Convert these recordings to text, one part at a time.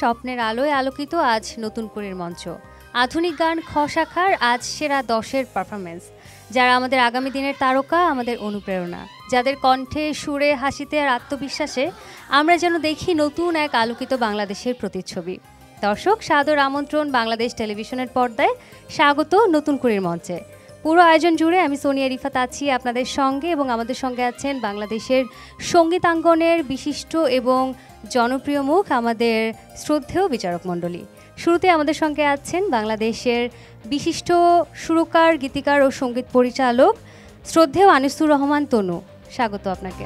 স্বপ্নের আলোয় আলোকিত আজ নতুন কুড়ির মঞ্চ। আধুনিক গান খ শাখার আজ সেরা 10-এর পারফরমেন্স, যারা আমাদের আগামী দিনের তারকা, আমাদের অনুপ্রেরণা, যাদের কণ্ঠে, সুরে, হাসিতে আর আত্মবিশ্বাসে আমরা যেন দেখি নতুন এক আলোকিত বাংলাদেশের প্রতিচ্ছবি। দর্শক, সাদর আমন্ত্রণ বাংলাদেশ টেলিভিশনের পর্দায়, স্বাগত নতুন কুড়ির মঞ্চে। পুরো আয়োজন জুড়ে আমি সোনিয়া রিফাত আছি আপনাদের সঙ্গে, এবং আমাদের সঙ্গে আছেন বাংলাদেশের সঙ্গীতাঙ্গনের বিশিষ্ট এবং জনপ্রিয় মুখ, আমাদের শ্রদ্ধেয় বিচারক মণ্ডলী। শুরুতে আমাদের সঙ্গে আছেন বাংলাদেশের বিশিষ্ট সুরকার, গীতিকার ও সঙ্গীত পরিচালক শ্রদ্ধেয় আনিসুর রহমান তনু। স্বাগত আপনাকে।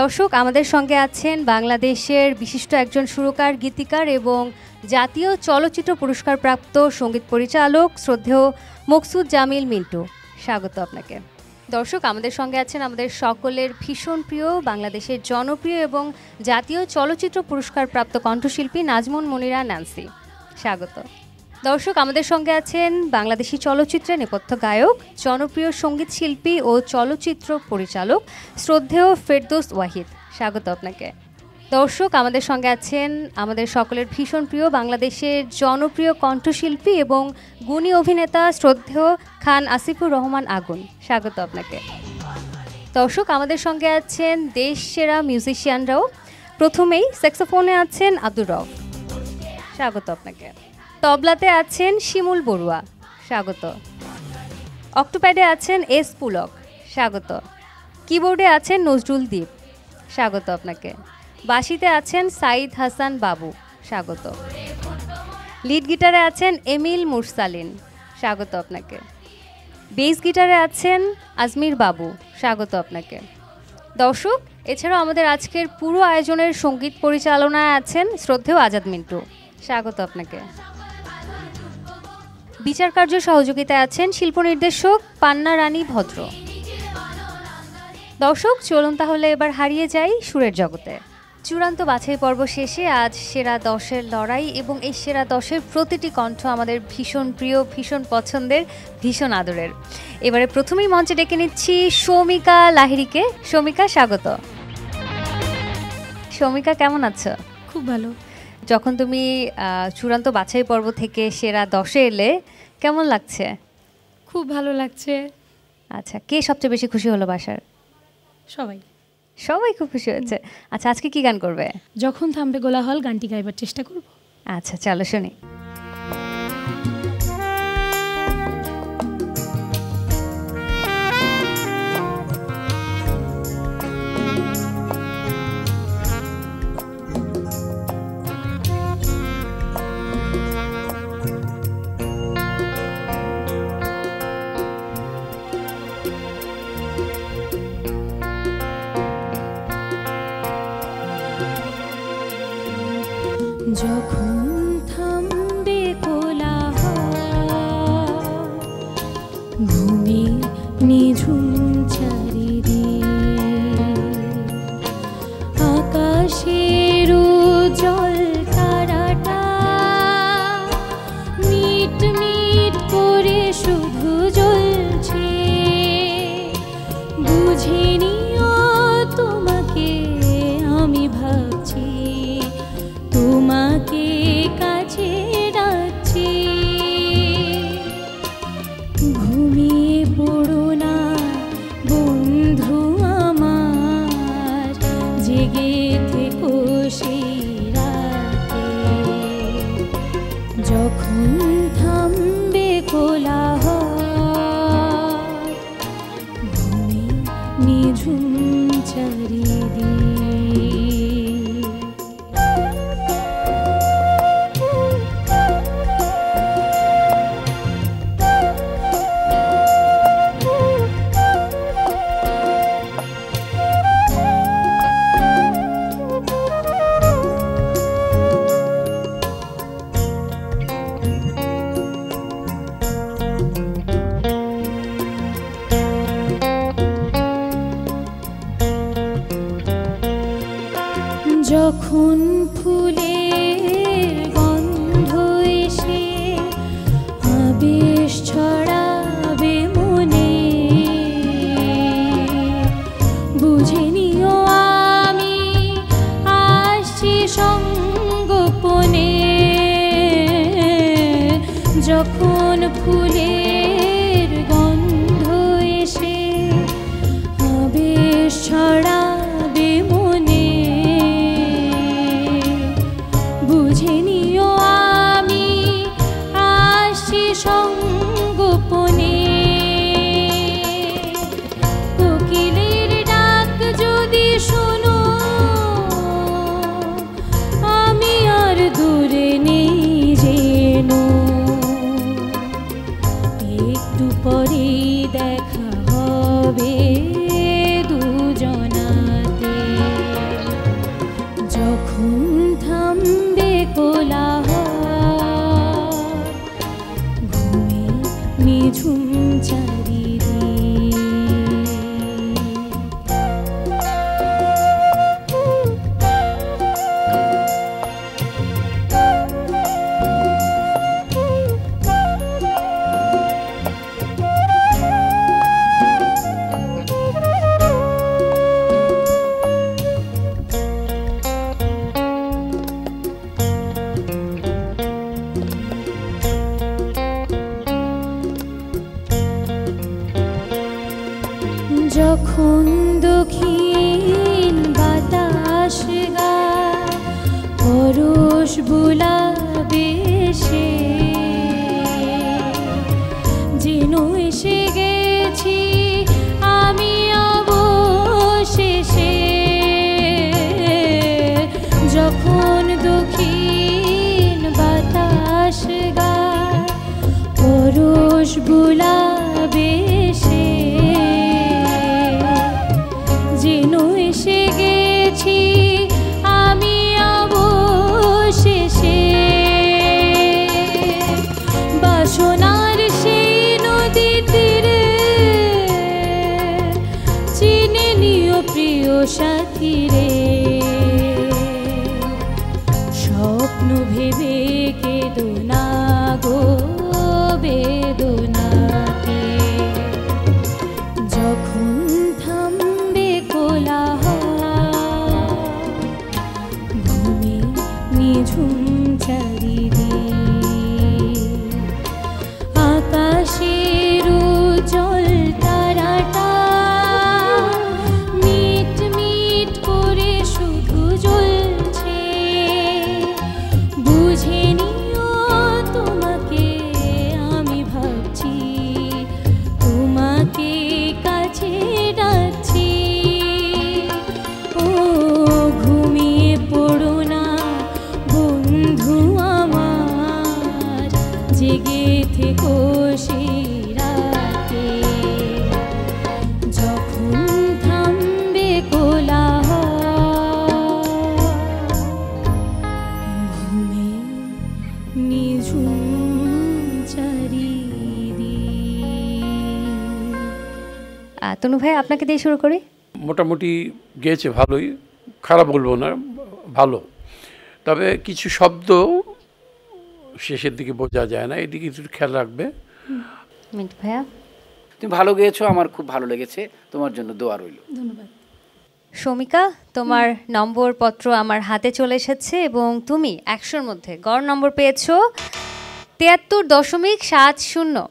দর্শক, আমাদের সঙ্গে আছেন বাংলাদেশের বিশিষ্ট একজন সুরকার, গীতিকার এবং জাতীয় চলচ্চিত্র পুরস্কার প্রাপ্ত সঙ্গীত পরিচালক শ্রদ্ধেয় মকসুদ জামিল মিন্টু। স্বাগত আপনাকে। দর্শক, আমাদের সঙ্গে আছেন আমাদের সকলের ভীষণ প্রিয়, বাংলাদেশের জনপ্রিয় এবং জাতীয় চলচ্চিত্র পুরস্কার প্রাপ্ত কণ্ঠশিল্পী নাজমুন মনিরা ন্যান্সি। স্বাগত। দর্শক, আমাদের সঙ্গে আছেন বাংলাদেশি চলচ্চিত্রের নেপথ্য গায়ক, জনপ্রিয় সঙ্গীত শিল্পী ও চলচ্চিত্র পরিচালক শ্রদ্ধেয় ফেরদৌস ওয়াহিদ। স্বাগত আপনাকে। দর্শক, আমাদের সঙ্গে আছেন আমাদের সকলের ভীষণ প্রিয়, বাংলাদেশের জনপ্রিয় কণ্ঠশিল্পী এবং গুণী অভিনেতা শ্রদ্ধেয় খান আসিফুর রহমান আগুন। স্বাগত আপনাকে। দর্শক, আমাদের সঙ্গে আছেন দেশ সেরা মিউজিশিয়ানরাও। প্রথমেই স্যাক্সোফোনে আছেন আব্দুর রব। স্বাগত আপনাকে। তবলাতে আছেন শিমুল বড়ুয়া। স্বাগত। অক্টোপ্যাডে আছেন এস পুলক। স্বাগত। কিবোর্ডে আছেন নজরুল দ্বীপ। স্বাগত আপনাকে। বাঁশিতে আছেন সাইদ হাসান বাবু। স্বাগত। লিড গিটারে আছেন এমিল মুরসালিন। স্বাগত আপনাকে। বেস গিটারে আছেন আজমির বাবু। স্বাগত আপনাকে। দর্শক, এছাড়াও আমাদের আজকের পুরো আয়োজনের সঙ্গীত পরিচালনায় আছেন শ্রদ্ধেয় আজাদ মিন্টু। স্বাগত আপনাকে। বিচার কার্য সহযোগিতায় আছেন শিল্প নির্দেশক পান্না রানী ভদ্র। দর্শক, চলুন তাহলে এবার হারিয়ে যাই সুরের জগতে। চূড়ান্ত বাছাই পর্ব শেষে আজ সেরা 10-এর লড়াই, এবং এই সেরা 10-এর প্রতিটি কণ্ঠ আমাদের ভীষণ প্রিয়, ভীষণ পছন্দের, ভীষণ আদরের। এবারে প্রথমেই মঞ্চে ডেকে নিচ্ছি সৌমিকা লাহিড়ীকে। সৌমিকা, স্বাগত। সৌমিকা, কেমন আছো? খুব ভালো। যখন তুমি চূড়ান্ত বাছাই পর্ব থেকে সেরা 10-এ এলে, কেমন লাগছে? খুব ভালো লাগছে। আচ্ছা, কে সবচেয়ে বেশি খুশি হলো বাসার? সবাই সবাই খুব খুশি হয়েছে। আচ্ছা, আজকে কি গান করবে? যখন থামবে কোলাহল গানটি গাইবার চেষ্টা করব। আচ্ছা, চলো শুনি। যখন থামবে কোলাহল, ভূমি নিঝুম চারিদিক, আকাশের উজ্জ্বল তারাটা মিট মিট করে শুধু জ্বলছে, বুঝে নিও তোমাকে আমি ভাবছি, তোমাকে কাছে ডাকছি, ঘুমিয়ে পড়ো না বন্ধু আমার, জেগে থেকো সেই রাতে, যখন থামবে কোলাহল, ভূমি নিঝুম চারিদিক। যখন ফুলের গন্ধ এসে আবেশ ছড়াবে মনে, বুঝে নিও আমি আসছি সঙ্গ যখন ফুলের গন্ধ এসে আবেশ ছড়াবে মনে, বুঝে নিও আমি আসছি সঙ্গোপনে। কোকিলের ডাক যদি শোনো, আমি আর দূরে নেই যেন, একটু পরেই দেখা হবে দুজনাতে। যখন থামবে কোলাহল, ঘুমে নিঝুম চারিদিক। যখন দক্ষিণ বাতাস গায় পরশ বুলাবে সে, যেন এসে গেছি আমি অবশেষে। যখন দক্ষিণ বাতাস গায় পরশ বুলাবে সে, যেন এসে গেছি আমি অবশেষে। বাসনার সেই নদী তীরে চিনে নিও প্রিয় সাথী রে, স্বপ্ন ভেবে কেঁদো না গো বেদনাতে। যখন থামবে কোলাহল, ঘুমে নিঝুম চারিদিক। আকাশের উজ্জ্বল তারাটা মিট মিট করে শুধু জ্বলছে, বুঝে নিও তোমাকে আমি ভাবছি, তোমাকে কাছে ডাকছি। ও ঘুমিয়ে পড়ো না বন্ধু আমার, জেগে থেকো সেই রাতে। যখন থামবে কোলাহল, ঘুমে নিঝুম চারিদিক। তনু ভাই, আপনাকে দিয়ে শুরু করি। মোটামুটি গেয়েছে, ভালোই, খারাপ বলবো না, ভালো। তবে কিছু শব্দ শেষের দিকে বোঝা যায় না, এদিকে একটু খেয়াল রাখবে। মিন্টু ভাইয়া? তুমি ভালো গেয়েছো, আমার খুব ভালো লেগেছে, তোমার জন্য দোয়া রইল। ধন্যবাদ। শমিকা, তোমার নম্বর পত্র আমার হাতে চলে এসেছে এবং তুমি 100-র মধ্যে গড় নম্বর পেয়েছো 73.70।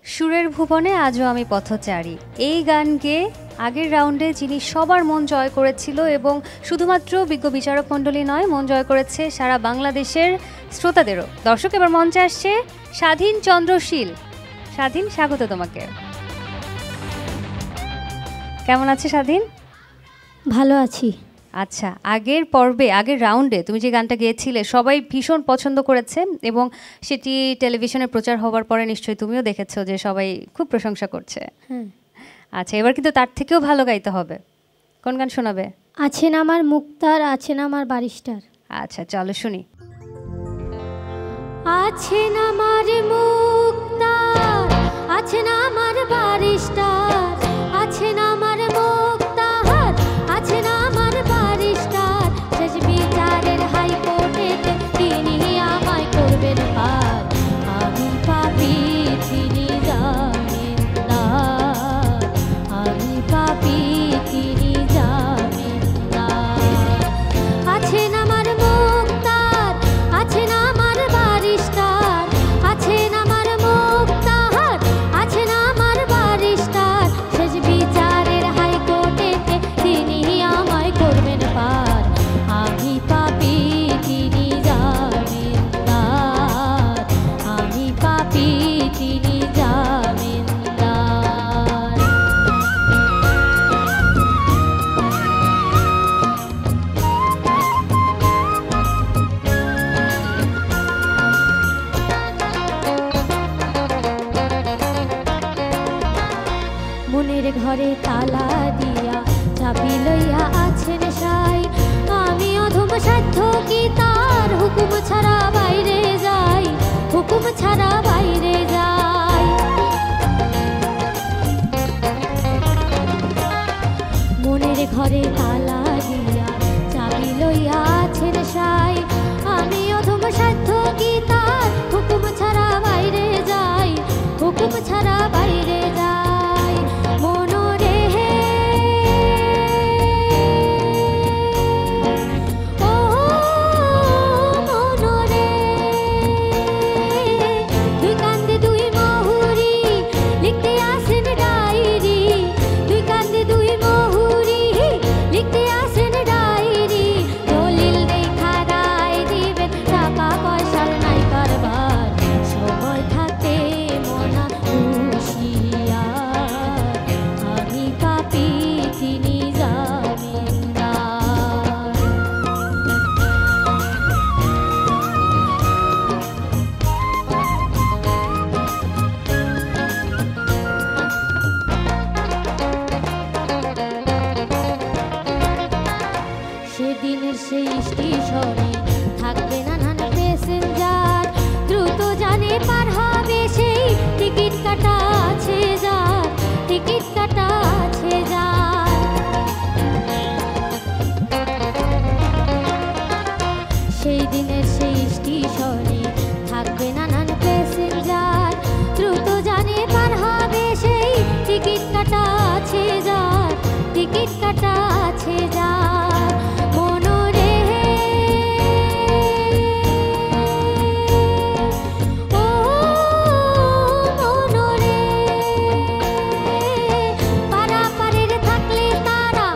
সুরের ভুবনে আজও আমি পথচারী, এই গান গেয়ে আগের রাউন্ডে যিনি সবার মন জয় করেছিল এবং শুধুমাত্র বিজ্ঞ বিচারক মণ্ডলী নয়, মন জয় করেছে সারা বাংলাদেশের শ্রোতাদেরও। দর্শক, এবার মঞ্চে আসছে স্বাধীন চন্দ্রশীল। স্বাধীন, স্বাগত তোমাকে। কেমন আছে স্বাধীন? ভালো আছি। আচ্ছা, আগের পর্বে, আগের রাউন্ডে তুমি যে গানটা গেয়েছিলে সবাই ভীষণ পছন্দ করেছে এবং সেটি টেলিভিশনে প্রচার হওয়ার পরে নিশ্চয়ই তুমিও দেখেছো যে সবাই খুব প্রশংসা করছে। আচ্ছা, এবার কিন্তু তার থেকেও ভালো গাইতে হবে। কোন গান শোনাবে? আছেন আমার মুক্তার, আছেন আমার বারিস্টার। আচ্ছা, চলো শুনি। আছেন আমার মুক্তার, আছেন আমার বারিস্টার, আছেন আমার মুক্তার, আছেন আমার বারিস্টার। শেষ বিচারের হাইকোর্টেতে তিনি আমায় করবেন পার, আমি পাপী তিনি জামিনদার, আমি পাপী তিনি জামিনদার। আছেন আমার মুক্তার, আছেন আমার বারিস্টার, তালা দিয়া চাবি লইয়া আছেন সাই। আমি অধম সাধ্য কি তার হুকুম ছাড়া বাইরে যাই, হুকুম ছাড়া বাইরে যাই। মনের ঘরে তালা দিয়া চাবি লইয়া আছেন সাই। আমি অধম সাধ্য কি তার হুকুম ছাড়া বাইরে যাই, হুকুম ছাড়া বাইরে যাই। মনরে ও মনরে, দুই কান্দে দুই মহুরি লিখতে আসেন ডায়েরি, দুই কান্দে দুই মহুরি লিখতে আসেন ডায়েরি। দলিল দেখা রায় দিবেন, টাকা পয়সার নাই কারবার, সময় থাকতে মনা হুঁশিয়ার। আমি পাপী তিনি জামিনদার। সেদিনের সেই স্টেশনে থাকবে নানান প্যাসেঞ্জার, দ্রুত জানে পার হবে সেই টিকিট কাটা আছে যার, টিকিট কাটা আছে যার। সেই দিনের সেই স্টেশনে থাকবে নানান প্যাসেঞ্জার, দ্রুত জানে পার হবে সেই টিকিট কাটা আছে যার, টিকিট কাটা আছে যার। মনরে ও মনরে, পারাপারের থাকলে তারা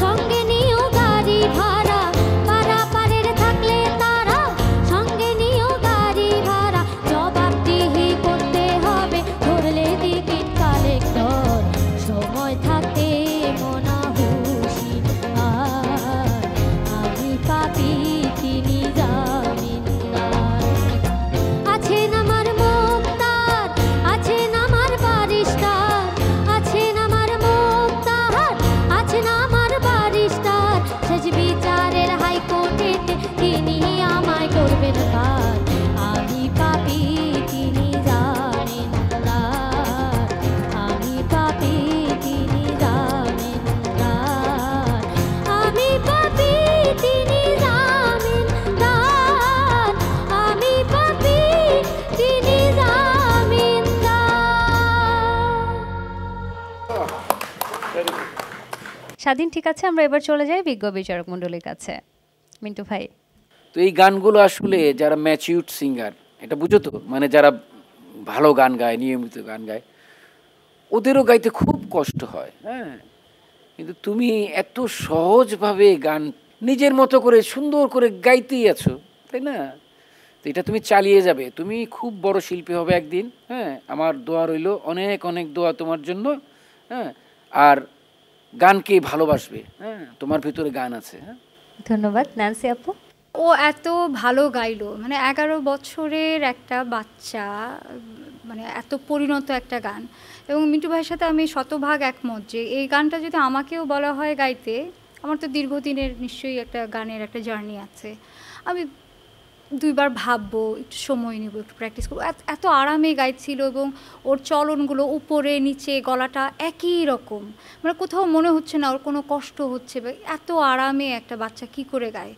সঙ্গে নিও গাড়ি ভাড়া, পারাপারের থাকলে তারা সঙ্গে নিও গাড়ি ভাড়া। জবাবদিহি করতে হবে ধরলে টিকিট কালেক্টর, সময় থাকতে মনা হুঁশিয়ার। আমি পাপী তিনি জামিনদার। আছেন আমার মুক্তার, আছেন আমার বারিস্টার, আছেন আমার মুক্তার, আছেন আমার বারিস্টার। শেষ বিচারের হাইকোর্টেতে তিনি আমায় করবেন পার। আমি পাপী তিনি জামিনদার, আমি পাপী তিনি জামিনদার, আমি পাপী তিনি জামিনদার, আমি পাপী তিনি জামিনদার। স্বাধীন, ঠিক আছে, আমরা এবার চলে যাই বিজ্ঞ বিচারক মণ্ডলীর কাছে। মিন্টু ভাই, তো এই গানগুলো আসলে যারা ম্যাচিউরড সিঙ্গার, এটা বুঝো তো, মানে যারা ভালো গান গায়, নিয়মিত গান গায়, ওদেরও গাইতে খুব কষ্ট হয়। হ্যাঁ, কিন্তু তুমি এত সহজভাবে গান নিজের মতো করে সুন্দর করে গাইতেই আছো, তাই না? তো এটা তুমি চালিয়ে যাবে, তুমি খুব বড় শিল্পী হবে একদিন। হ্যাঁ, আমার দোয়া রইল, অনেক অনেক দোয়া তোমার জন্য। হ্যাঁ, আর গানকে ভালোবাসবে। হ্যাঁ, তোমার ভিতরে গান আছে। হ্যাঁ, ধন্যবাদ। ন্যান্সি আপু, ও এত ভালো গাইলো, মানে 11 বছরের একটা বাচ্চা, মানে এত পরিণত একটা গান। এবং মিন্টু ভাইয়ের সাথে আমি শতভাগ একমত যে এই গানটা যদি আমাকেও বলা হয় গাইতে, আমার তো দীর্ঘদিনের নিশ্চয়ই একটা গানের একটা জার্নি আছে। আমি 2 বার ভাববো, একটু সময় নেব, একটু প্র্যাকটিস করবো। এত আরামে গাইছিল এবং ওর চলনগুলো উপরে নিচে, গলাটা একই রকম, মানে কোথাও মনে হচ্ছে না ওর কোনো কষ্ট হচ্ছে। এত আরামে একটা বাচ্চা কি করে গায়।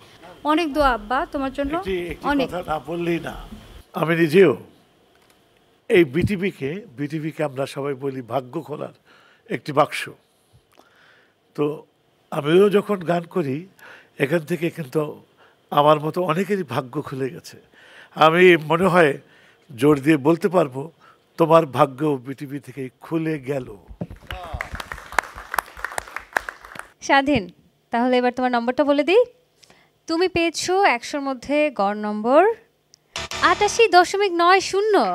অনেক দোয়া আব্বা তোমার জন্য। অনেক কথা না বললেই না। আমি নিজেও এই বিটিভিকে আমরা সবাই বলি ভাগ্য খোলার একটি বাক্স। তো আমিও যখন গান করি এখান থেকে কিন্তু আমার মতো অনেকেরই ভাগ্য খুলে গেছে। আমি মনে হয় জোর দিয়ে বলতে পারবো তোমার ভাগ্য বিটিভি থেকে খুলে গেল। স্বাধীন, তাহলে এবার তোমার নম্বরটা বলে দিই। তুমি পেয়েছো 100-র মধ্যে গড় নম্বর 88.90।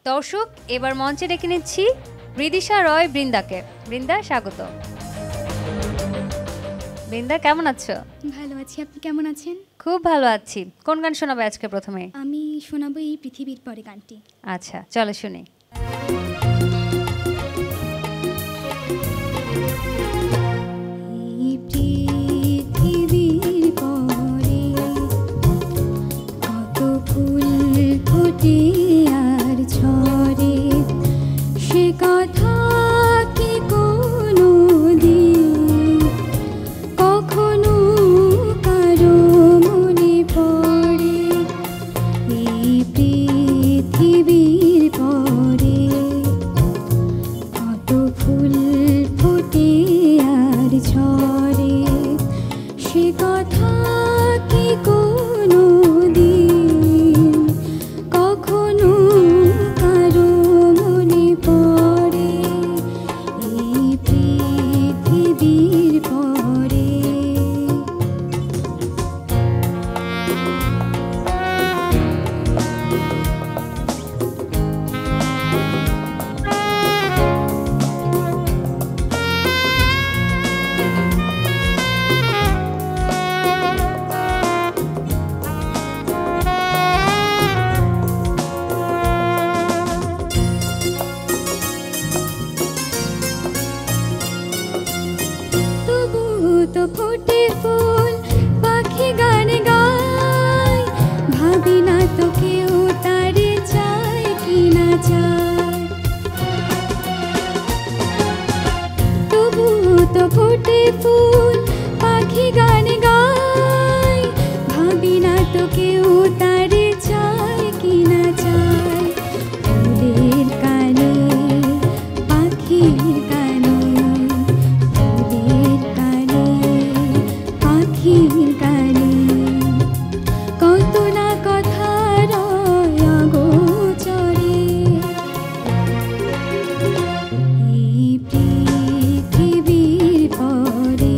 দর্শক, এবার মঞ্চে ডেকে নিচ্ছি বৃদিশা রয় বৃন্দাকে। বৃন্দা, স্বাগত। বৃন্দা, কেমন আছো? ভালো আছি, আপনি কেমন আছেন? খুব ভালো আছি। কোন গান শোনাবে আজকে প্রথমে? আমি শোনাবো এই পৃথিবীর পরে গানটি। আচ্ছা, চলো শুনি। ফোটে ফুল পাখি গান গায় ভাবি না তো কেউ তারে চায় কি না চায় তবু তো ফোটে ফুল পাখি গান গায় ভাবি না তো কেউ তারে চায় কি না চায় ফুলের কানে পাখির কানে ফুলের কানে পাখির কানে কত না কথা রয় অগোচরে এই পৃথিবীর পরে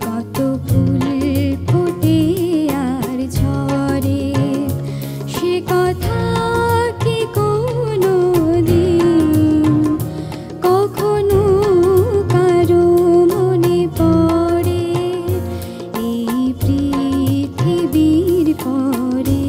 কত ফুল ফোটে আর ঝরে সে কথা কি কোনো দিন কখনো কারো মনে পড়ে এই পৃথিবীর পরে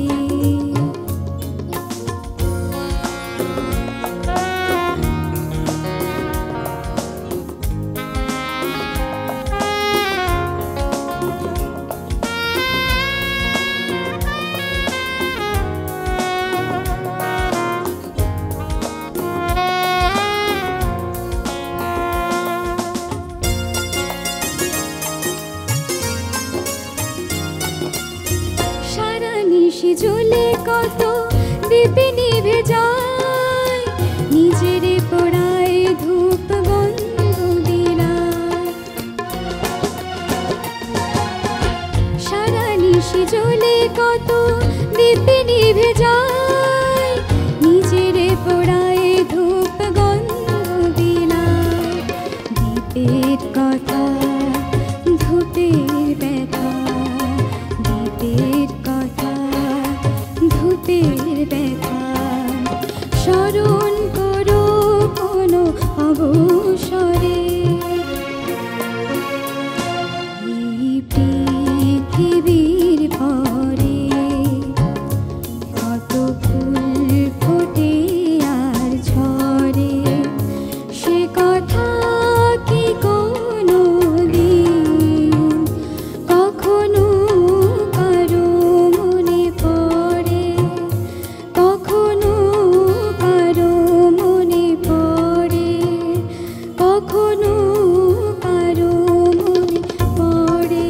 সারা নিশি জ্বলে কত দীপে নিভে যায় নিজের পোড়ায় ধূপ গন্ধ বিলায় সারা নিশি জ্বলে কত দীপে নিভে যায় নিজের পোড়ায় ধূপ গন্ধ বিলায় দীপের কথা ধূপের ব্যথা দীপের কথা ধূপের ব্যথা স্মরণ করো কোনো অবসরে এই পৃথিবীর পরে কত ফুল ফোটে আর ঝরে সে কথা কি কোনো দিন কখনো কারো মনে পড়ে কখনো কারো মনে পড়ে কখনো কারো মনে পড়ে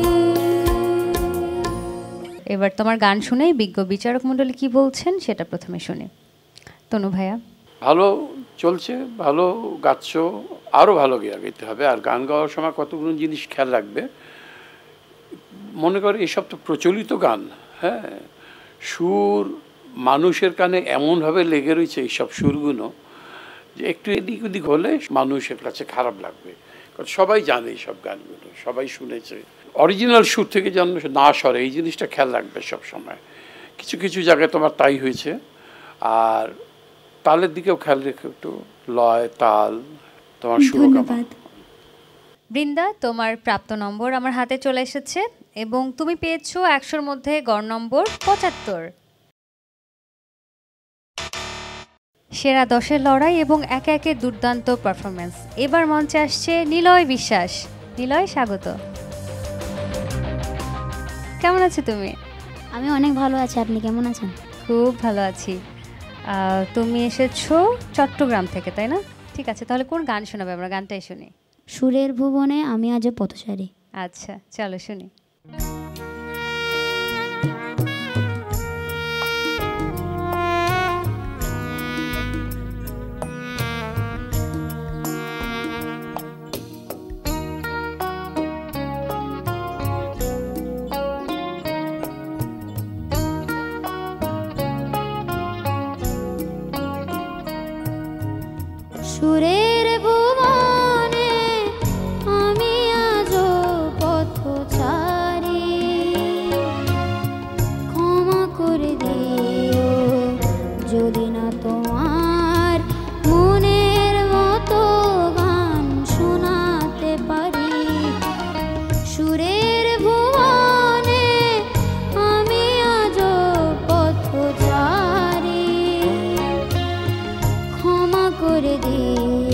এবার তোমার গান শুনেই বিজ্ঞ বিচারক মণ্ডলী কি বলছেন সেটা প্রথমে শুনি। তনু ভাইয়া। ভালো চলছে, ভালো গাচ্ছ, আরও ভালো গাইতে হবে। আর গান গাওয়ার সময় কতগুলো জিনিস খেয়াল রাখবে। মনে করো এসব তো প্রচলিত গান, হ্যাঁ, সুর মানুষের কানে এমনভাবে লেগে রয়েছে এইসব সুরগুলো যে একটু এদিক ওদিক হলে মানুষের কাছে খারাপ লাগবে। কারণ সবাই জানে এইসব গানগুলো, সবাই শুনেছে। অরিজিনাল সুর থেকে যেন না সরে এই জিনিসটা খেয়াল রাখবে সব সময়। কিছু কিছু জায়গায় তোমার তাই হয়েছে। আর তালের দিকেও খেয়াল রেখে একটু, লয় তাল তোমার সুর। ধন্যবাদ। বৃন্দা, তোমার প্রাপ্ত নম্বর আমার হাতে চলে এসেছে এবং তুমি পেয়েছো 100-র মধ্যে গড় নম্বর 75। সেরা 10-এর লড়াই এবং একে একে দুর্দান্ত পারফরমেন্স। এবার মঞ্চে আসছে নিলয় বিশ্বাস। নিলয়, স্বাগত। কেমন আছো তুমি? আমি অনেক ভালো আছি, আপনি কেমন আছেন? খুব ভালো আছি। তুমি এসেছো চট্টগ্রাম থেকে, তাই না? ঠিক আছে, তাহলে কোন গান শোনাবে? আমরা গানটাই শুনি। সুরের ভুবনে আমি আজ পথচারী। আচ্ছা, চলো শুনি। সুরের ভুবনে আমি আজ পথচারী, ক্ষমা করে দিও যদি না তোমার মনের মতো গান শোনাতে পারি। সুরের ভুবনে আমি আজ পথচারী, ক্ষমা করে দিও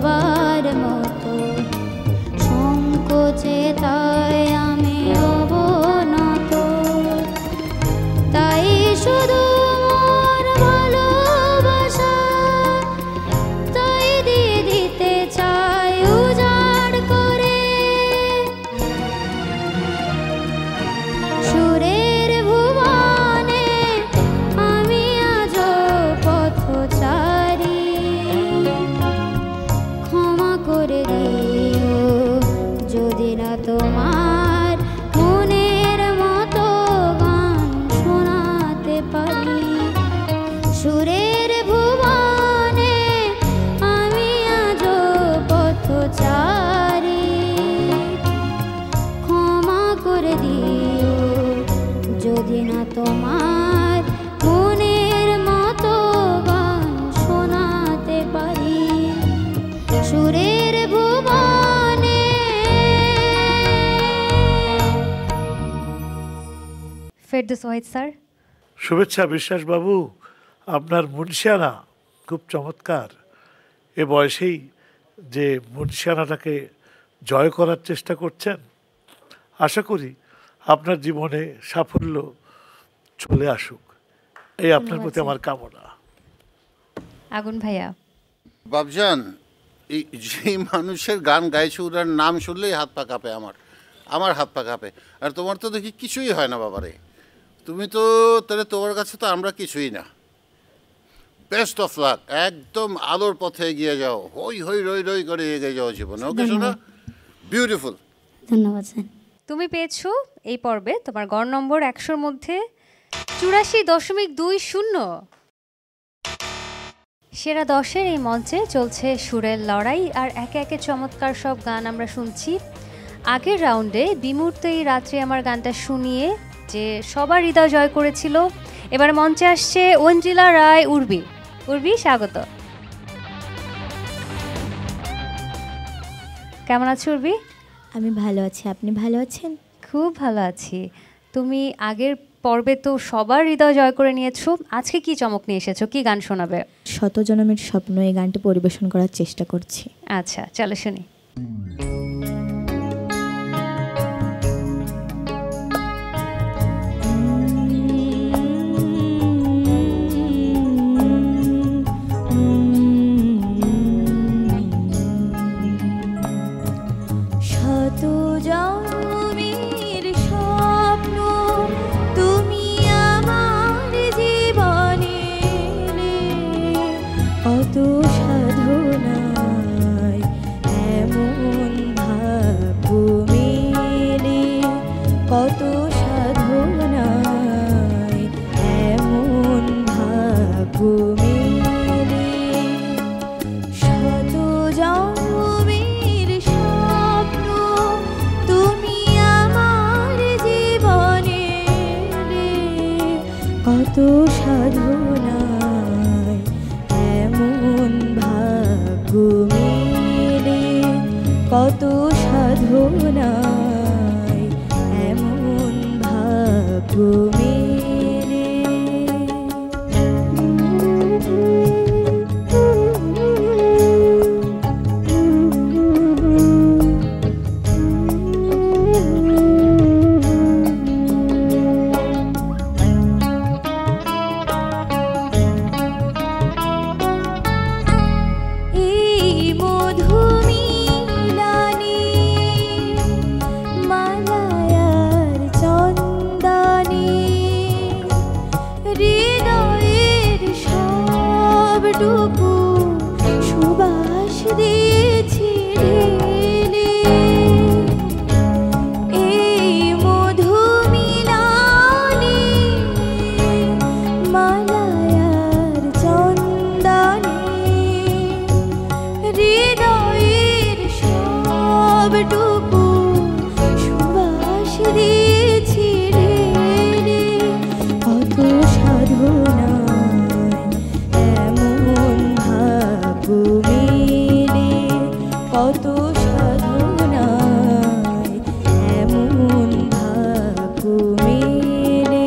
সবার মতো সংকোচে তাই আমি অবনত, তাই শুধু মোর ভালোবাসা তাই দিয়ে দিতে চাই উজাড় করে। সুরের ভুবনে আমি আজও পথচারী, ক্ষমা করে দিও যদি না তোমার মনের মতো গান শোনাতে পারি। সুরের ভুবনে আমি আজও পথচারী, ক্ষমা করে দিও যদি না তোমার মনের মতো গান শোনাতে পারি। সুরের ভুবনে। ফেরদৌস ওয়াহিদ স্যার। শুভেচ্ছা বিশ্বাসবাবু, আপনার মুন্সিয়ানা খুব চমৎকার। এ বয়সেই যে মুন্সিয়ানাটাকে জয় করার চেষ্টা করছেন, আশা করি আপনার জীবনে সাফল্য চলে আসুক, এই আপনার প্রতি আমার কামনা। আগুন ভাইয়া। বাবজান, এই যে মানুষের গান গাইছে ওনার নাম শুনলেই হাত পা কাঁপে, আমার হাত পা কাঁপে। আর তোমার তো দেখি কিছুই হয় না বাবারে, তুমি তো তাহলে তোমার কাছে তো আমরা কিছুই না। বেস্ট অফ লাক, একদম আলোর পথে এগিয়ে যাও, হই হই রই রই করে এগিয়ে যাও জীবনে। ওকে শোনা, বিউটিফুল। ধন্যবাদ স্যার। তুমি পেয়েছো এই পর্বে তোমার গড় নম্বর 100-র মধ্যে 84.20। সেরা 10-এর এই মঞ্চে চলছে সুরের লড়াই, আর একে একে চমৎকার সব গান আমরা শুনছি। আগের রাউন্ডে বিমূর্ত এই রাত্রি আমার গানটা শুনিয়ে যে সবার হৃদয় জয় করেছিল, এবার মঞ্চে আসছে ঐন্দ্রিলা রায় উর্বি। উর্বি, স্বাগত। কেমন আছো উর্বি? আমি ভালো আছি, আপনি ভালো আছেন? খুব ভালো আছি। তুমি আগের পর্বে তো সবার হৃদয় জয় করে নিয়েছো, আজকে কি চমক নিয়ে এসেছো, কি গান শোনাবে? শত জনমের স্বপ্ন, এই গানটি পরিবেশন করার চেষ্টা করছি। আচ্ছা, চলো শুনি। শত জনমের স্বপ্ন তুমি আমার জীবনে, কত সাধনায় এমন ভাগ্য মেলে, কত সাধনায় এমন ভাগ্য মেলে। শত জনমের স্বপ্ন তুমি আমার জীবনে, কত সাধনায় এমন ভাগ্য মেলে, কত সাধনায় এমন ভাগ্য মেলে। এই মধু মিলানি মালায়ার চন্দনে, হৃদয়ের সবটুকু সুবাস দিয়েছি ঢেলে। এই মধু মিলানি মালায়ার চন্দনে, হৃদয়ের সবটুকু সুবাস দিয়েছি ঢেলে। কত সাধনায় এমন ভাগ্য মেলে, কত সাধনায় এমন ভাগ্য মেলে।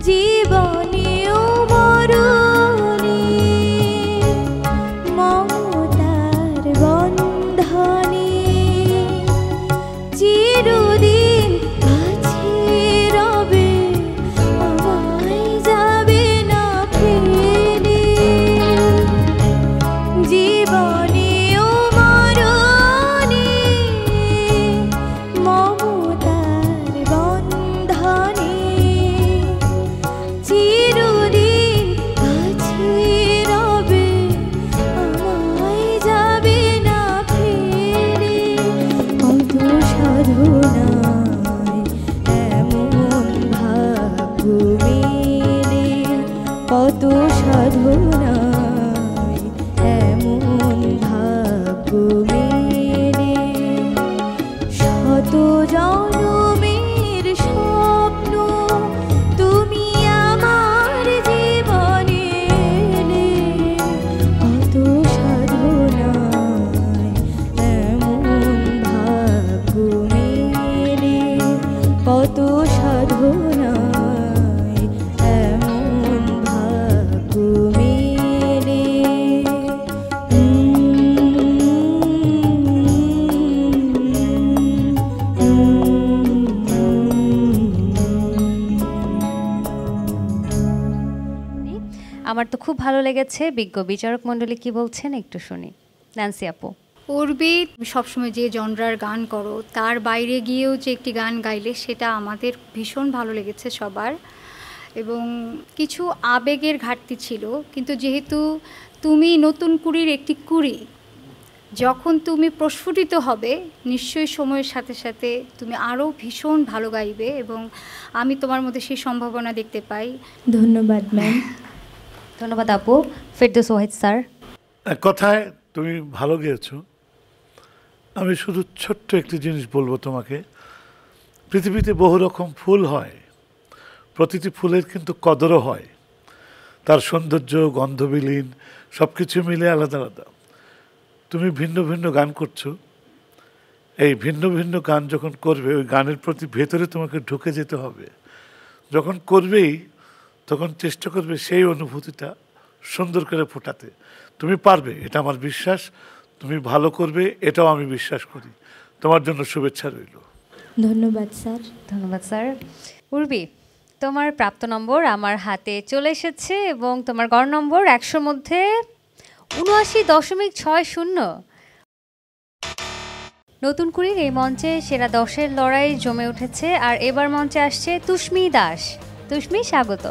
জীবনেও মরণে মমতার বন্ধনে চিরদিন কাছে রবে আমায় যাবে না ফেলে জীবনেও মরণে মমতার বন্ধনে চিরদিন কাছে রবে আমায় যাবে না ফেলে কত সাধনায় এমন ভাগ্য মেলে কত সাধনায় এমন ভাগ্য মেলে শত জনমের স্বপ্ন তুমি আমার জীবনে এলে কত সাধনায় এমন ভাগ্য মেলে কত সাধনায় এমন ভাগ্য মেলে আমার তো খুব ভালো লেগেছে। বিজ্ঞ বিচারক মণ্ডলী কি বলছেন একটু শুনি। ন্যান্সি আপু। পূর্বে সবসময় যে জনরার গান করো তার বাইরে গিয়েও যে একটি গান গাইলে সেটা আমাদের ভীষণ ভালো লেগেছে সবার, এবং কিছু আবেগের ঘাটতি ছিল, কিন্তু যেহেতু তুমি নতুন কুড়ির একটি কুড়ি, যখন তুমি প্রস্ফুটিত হবে নিশ্চয়ই সময়ের সাথে সাথে তুমি আরও ভীষণ ভালো গাইবে, এবং আমি তোমার মধ্যে সেই সম্ভাবনা দেখতে পাই। ধন্যবাদ ম্যাম। ধন্যবাদ আপু। ফেরদৌস ওয়াহিদ স্যার। এক কথায় তুমি ভালো গেয়েছো। আমি শুধু ছোট্ট একটি জিনিস বলবো তোমাকে, পৃথিবীতে বহু রকম ফুল হয়, প্রতিটি ফুলের কিন্তু কদরও হয়, তার সৌন্দর্য গন্ধবিলীন সব কিছু মিলে আলাদা আলাদা। তুমি ভিন্ন ভিন্ন গান করছো, এই ভিন্ন ভিন্ন গান যখন করবে ওই গানের প্রতি ভেতরে তোমাকে ঢুকে যেতে হবে। যখন করবেই তখন চেষ্টা করবে সেই অনুভূতিটা সুন্দর করে ফোটাতে। তুমি পারবে, এটা আমার বিশ্বাস। তুমি ভালো করবে, এটাও আমি বিশ্বাস করি। তোমার জন্য শুভেচ্ছা রইল। ধন্যবাদ স্যার। ধন্যবাদ স্যার। উর্বি, তোমার প্রাপ্ত নম্বর আমার হাতে চলে এসেছে এবং তোমার গড় নম্বর ১০০ মধ্যে ৭৯.৬০। নতুন কুড়ির এই মঞ্চে সেরা ১০-এর লড়াই জমে উঠেছে, আর এবার মঞ্চে আসছে তুষ্মি দাস। তুষ্মি, স্বাগত।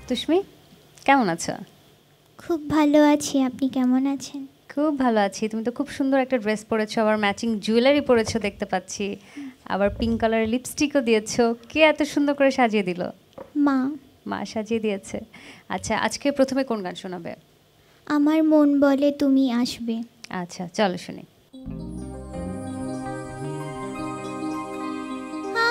তুষ্মি, কেমন আছো? খুব ভালো আছি, আপনি কেমন আছেন? খুব ভালো আছি। তুমি তো খুব সুন্দর একটা ড্রেস পরেছো, আবার ম্যাচিং জুয়েলারি পরেছো দেখতে পাচ্ছি, আবার পিঙ্ক কালারের লিপস্টিকও দিয়েছো। কে এত সুন্দর করে সাজিয়ে দিল? মা। মা সাজিয়ে দিয়েছে। আচ্ছা, আজকে প্রথমে কোন গান শোনাবে? আমার মন বলে তুমি আসবে। আচ্ছা, চলো শুনি। আ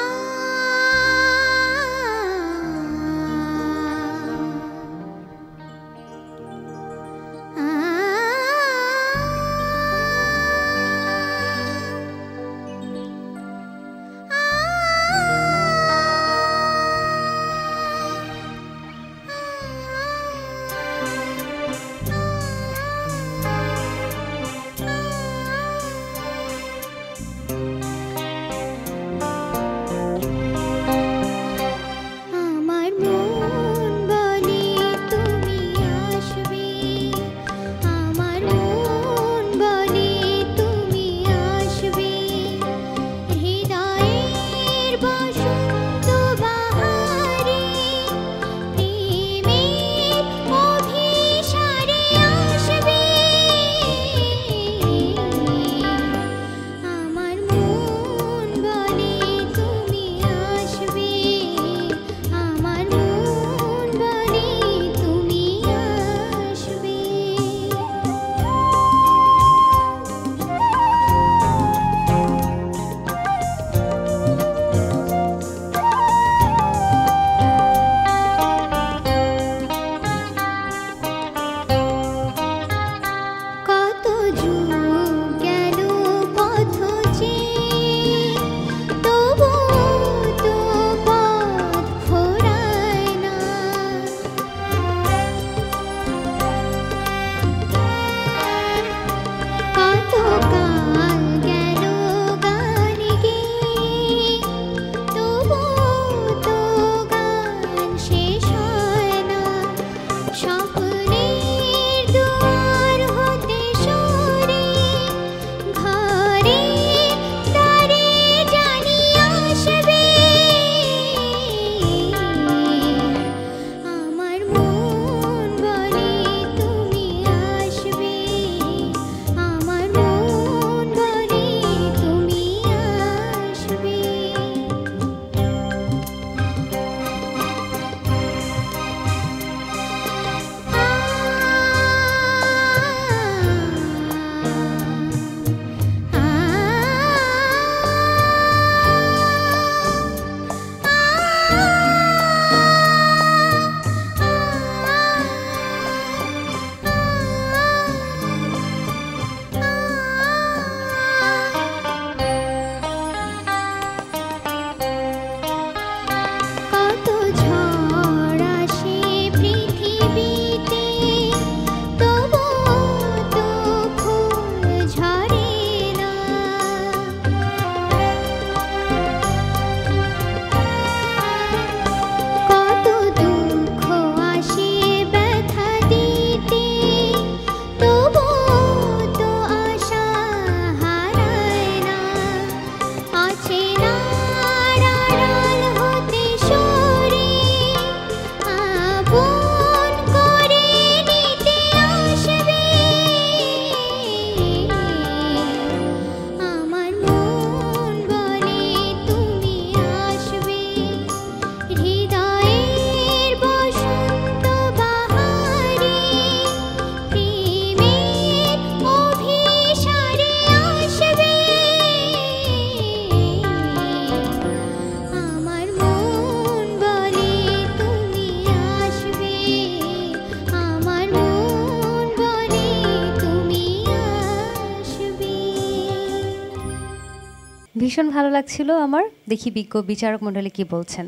ভীষণ ভালো লাগছিল আমার। দেখি বিজ্ঞ বিচারক মণ্ডলী কি বলছেন।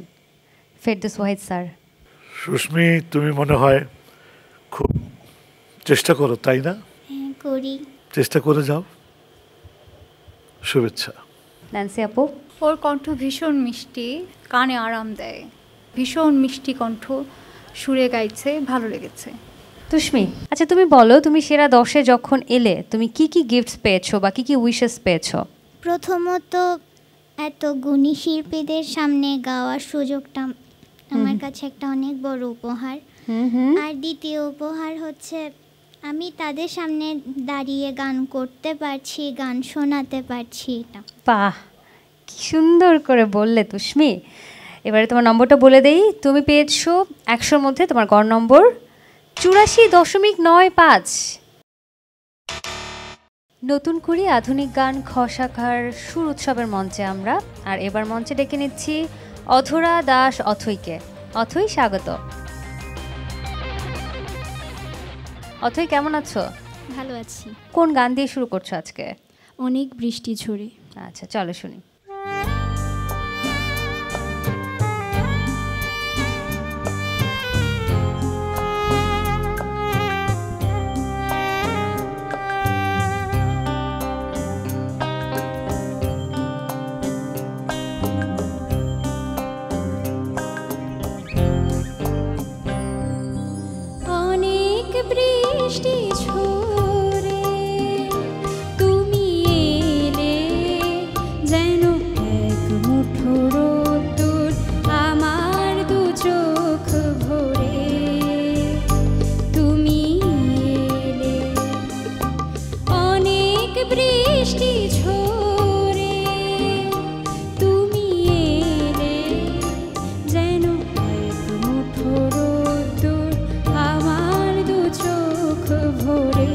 ফেরদৌস ওয়াহিদ স্যার। সুস্মি, তুমি মনে হয় খুব চেষ্টা করো, তাই না? হ্যাঁ, করি। চেষ্টা করে যাও। শুভেচ্ছা। ন্যান্সি আপু। ওর কণ্ঠ ভীষণ মিষ্টি, কানে আরাম দেয়, ভীষণ মিষ্টি কণ্ঠ, সুরে গাইছে, ভালো লেগেছে। তুষ্মি, আচ্ছা তুমি বলো, তুমি সেরা 10-এ যখন এলে তুমি কি কি গিফটস পেয়েছো বা কি কি উইশেস পেয়েছো? প্রথমত এত গুণী শিল্পীদের সামনে গাওয়ার সুযোগটা আমার কাছে একটা অনেক বড় উপহার। আর দ্বিতীয় উপহার হচ্ছে আমি তাদের সামনে দাঁড়িয়ে গান করতে পারছি, গান শোনাতে পারছি। এটা বাহ, কি সুন্দর করে বললে তুষ্মি। এবারে তোমার নম্বরটা বলে দেই। তুমি পেয়েছো 100-র মধ্যে তোমার গড় নম্বর 84.95। নতুন করে আধুনিক গান খ শাখার সুর উৎসবের মঞ্চে আমরা, আর এবার মঞ্চে ডেকে নিচ্ছি অধরা দাস অথৈকে। অথৈ, স্বাগত। অথৈ, কেমন আছো? ভালো আছি। কোন গান দিয়ে শুরু করছো আজকে? অনেক বৃষ্টি ঝরে। আচ্ছা, চলো শুনি। বৃষ্টি ঝরে তুমি এলে যেন এক মুঠো রোদ্দুর আমার দু চোখ ভরে। তুমি এলে অনেক বৃষ্টি ঝরে তুমি এলে যেন এক মুঠো রোদ্দুর আমার দু চোখ ভরে।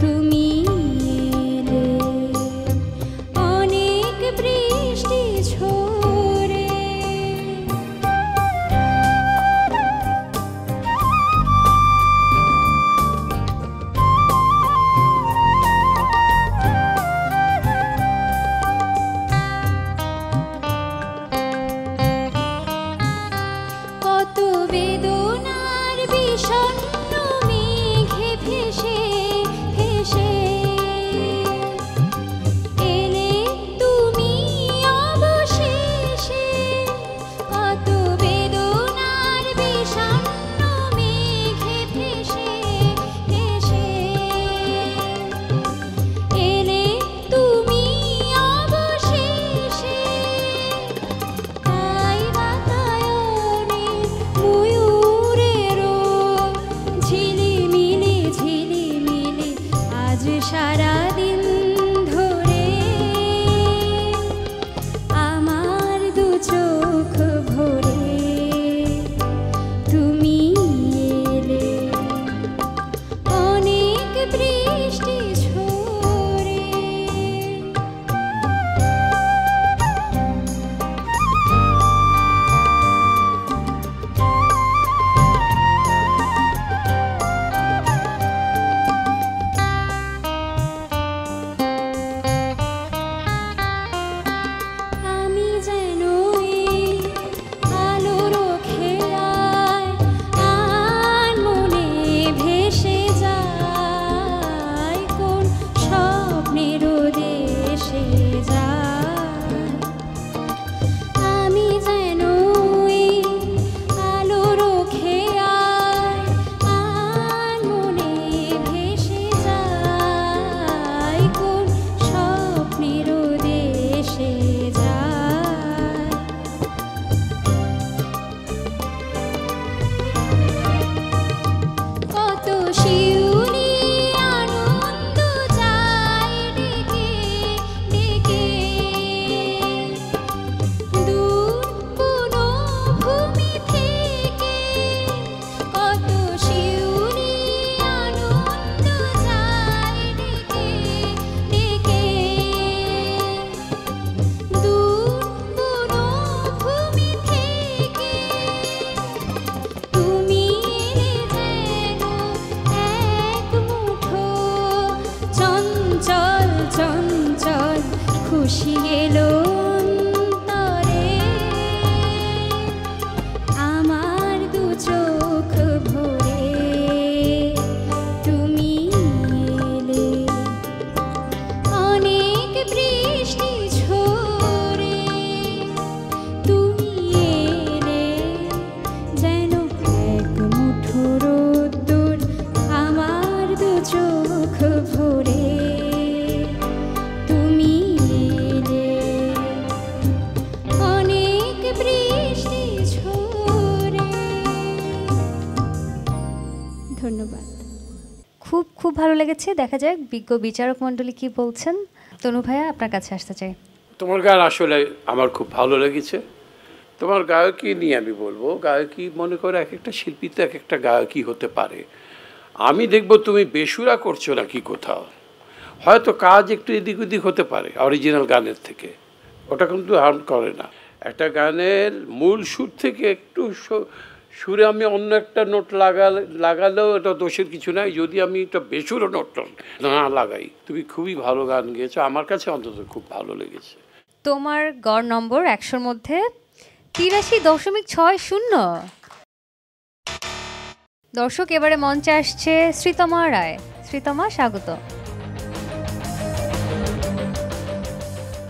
তুমি এলে অনেক বৃষ্টি খুশি এলো অন্তরে, আমার দু চোখ ভরে তুমি এলে। অনেক বৃষ্টি ঝরে তুমি এলে, যেন এক মুঠো রোদ্দুর আমার দু চোখ ভরে তুমি এলে। অনেক বৃষ্টি ঝরে। ধন্যবাদ। খুব খুব ভালো লেগেছে। দেখা যাক বিজ্ঞ বিচারক মণ্ডলী কি বলছেন। তনু ভাইয়া, আপনার কাছে আসতে চাই। তোমার গান আসলে আমার খুব ভালো লেগেছে। তোমার গায়কী নিয়ে আমি বলবো, গায়কী মনে করো এক একটা শিল্পী তো এক একটা গায়কী হতে পারে। আমি দেখব তুমি বেসুরা করছো নাকি কোথাও, হয়তো কাজ একটু এদিক ওদিক হতে পারে অরিজিনাল গানের থেকে, ওটা কিন্তু হার্ম করে না। একটা গানের মূল সুর থেকে একটু সুরে আমি অন্য একটা নোট লাগালেও এটা দোষের কিছু নাই, যদি আমি একটা বেসুরো নোট না লাগাই। তুমি খুবই ভালো গান গেয়েছো, আমার কাছে অন্তত খুব ভালো লেগেছে। তোমার গড় নম্বর 100-র মধ্যে 83.60। দর্শক, এবারে মঞ্চে আসছে শ্রীতমা রায়। শ্রীতমা, স্বাগত।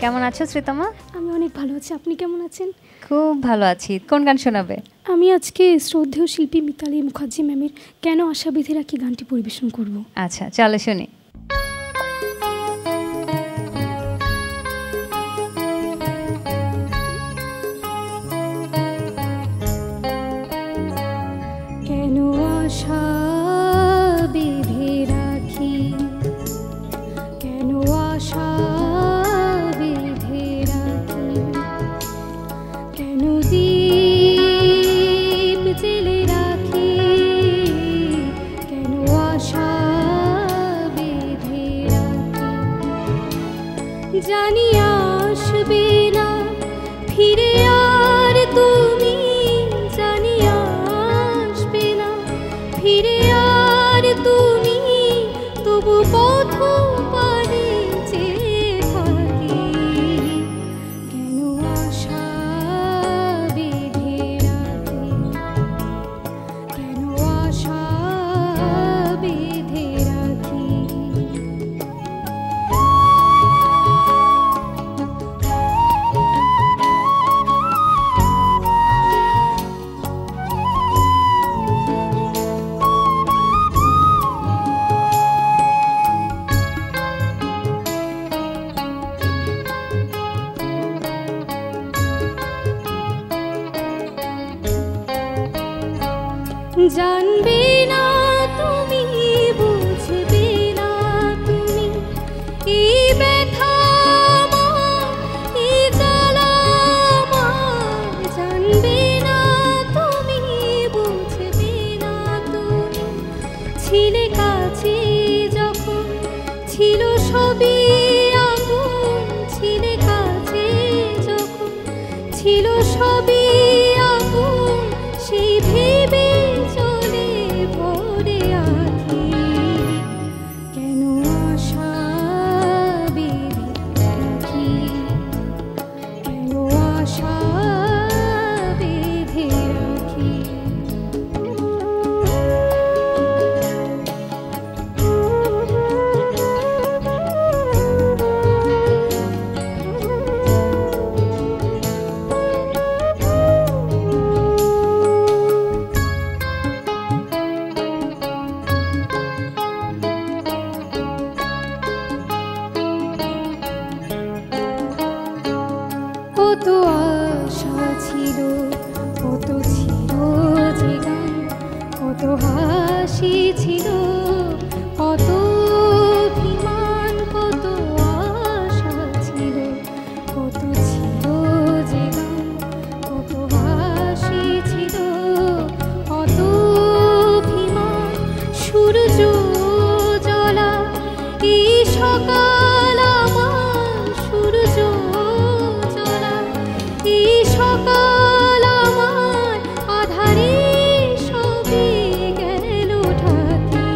কেমন আছো শ্রীতমা? আমি অনেক ভালো আছি, আপনি কেমন আছেন? খুব ভালো আছি। কোন গান শোনাবে? আমি আজকে শ্রদ্ধেয় শিল্পী মিতালী মুখার্জি ম্যামের কেন আশা বেঁধে রাখি গানটি পরিবেশন করব। আচ্ছা, চলো শুনি। কেন আশা বেঁধে রাখি, কেন আশা বেঁধে রাখি, কেন দীপ জেলে রাখি, কেন আশা বেঁধে রাখি। জানি আসবে না ফিরে আর তুমি, জানি আসবে না ফিরে আর তুমি, তবু পথ পারে চেয়ে থাকি। কেন আশা বেঁধে রাখি, কেন আশা বেঁধে রাখি। জানবে না তুমি, বুঝবে না তুমি, এই ব্যথা আমার, এই জ্বালা আমার। জানবে না তুমি, বুঝবে না তুমি, ছিলে কাছে যখন ছিল সবই আগুন, ছিলে কাছে যখন ছিল সবই আগুন, সেই ভেবে চলে ভরে আঁখি। কেন আশা বেঁধে রাখি, কেন আশা বেঁধে রাখি। কত আশা ছিল, কত ছিল যে গান, কত হাসি ছিল, কত অভিমান, কত আশা ছিল, কত ছিল যে গান, কত হাসি ছিল, কত অভিমান। সূর্য জ্বলা এই সকাল আমার, সূর্য এই সকাল আমার, আধারে সবে গেল ঢাকি।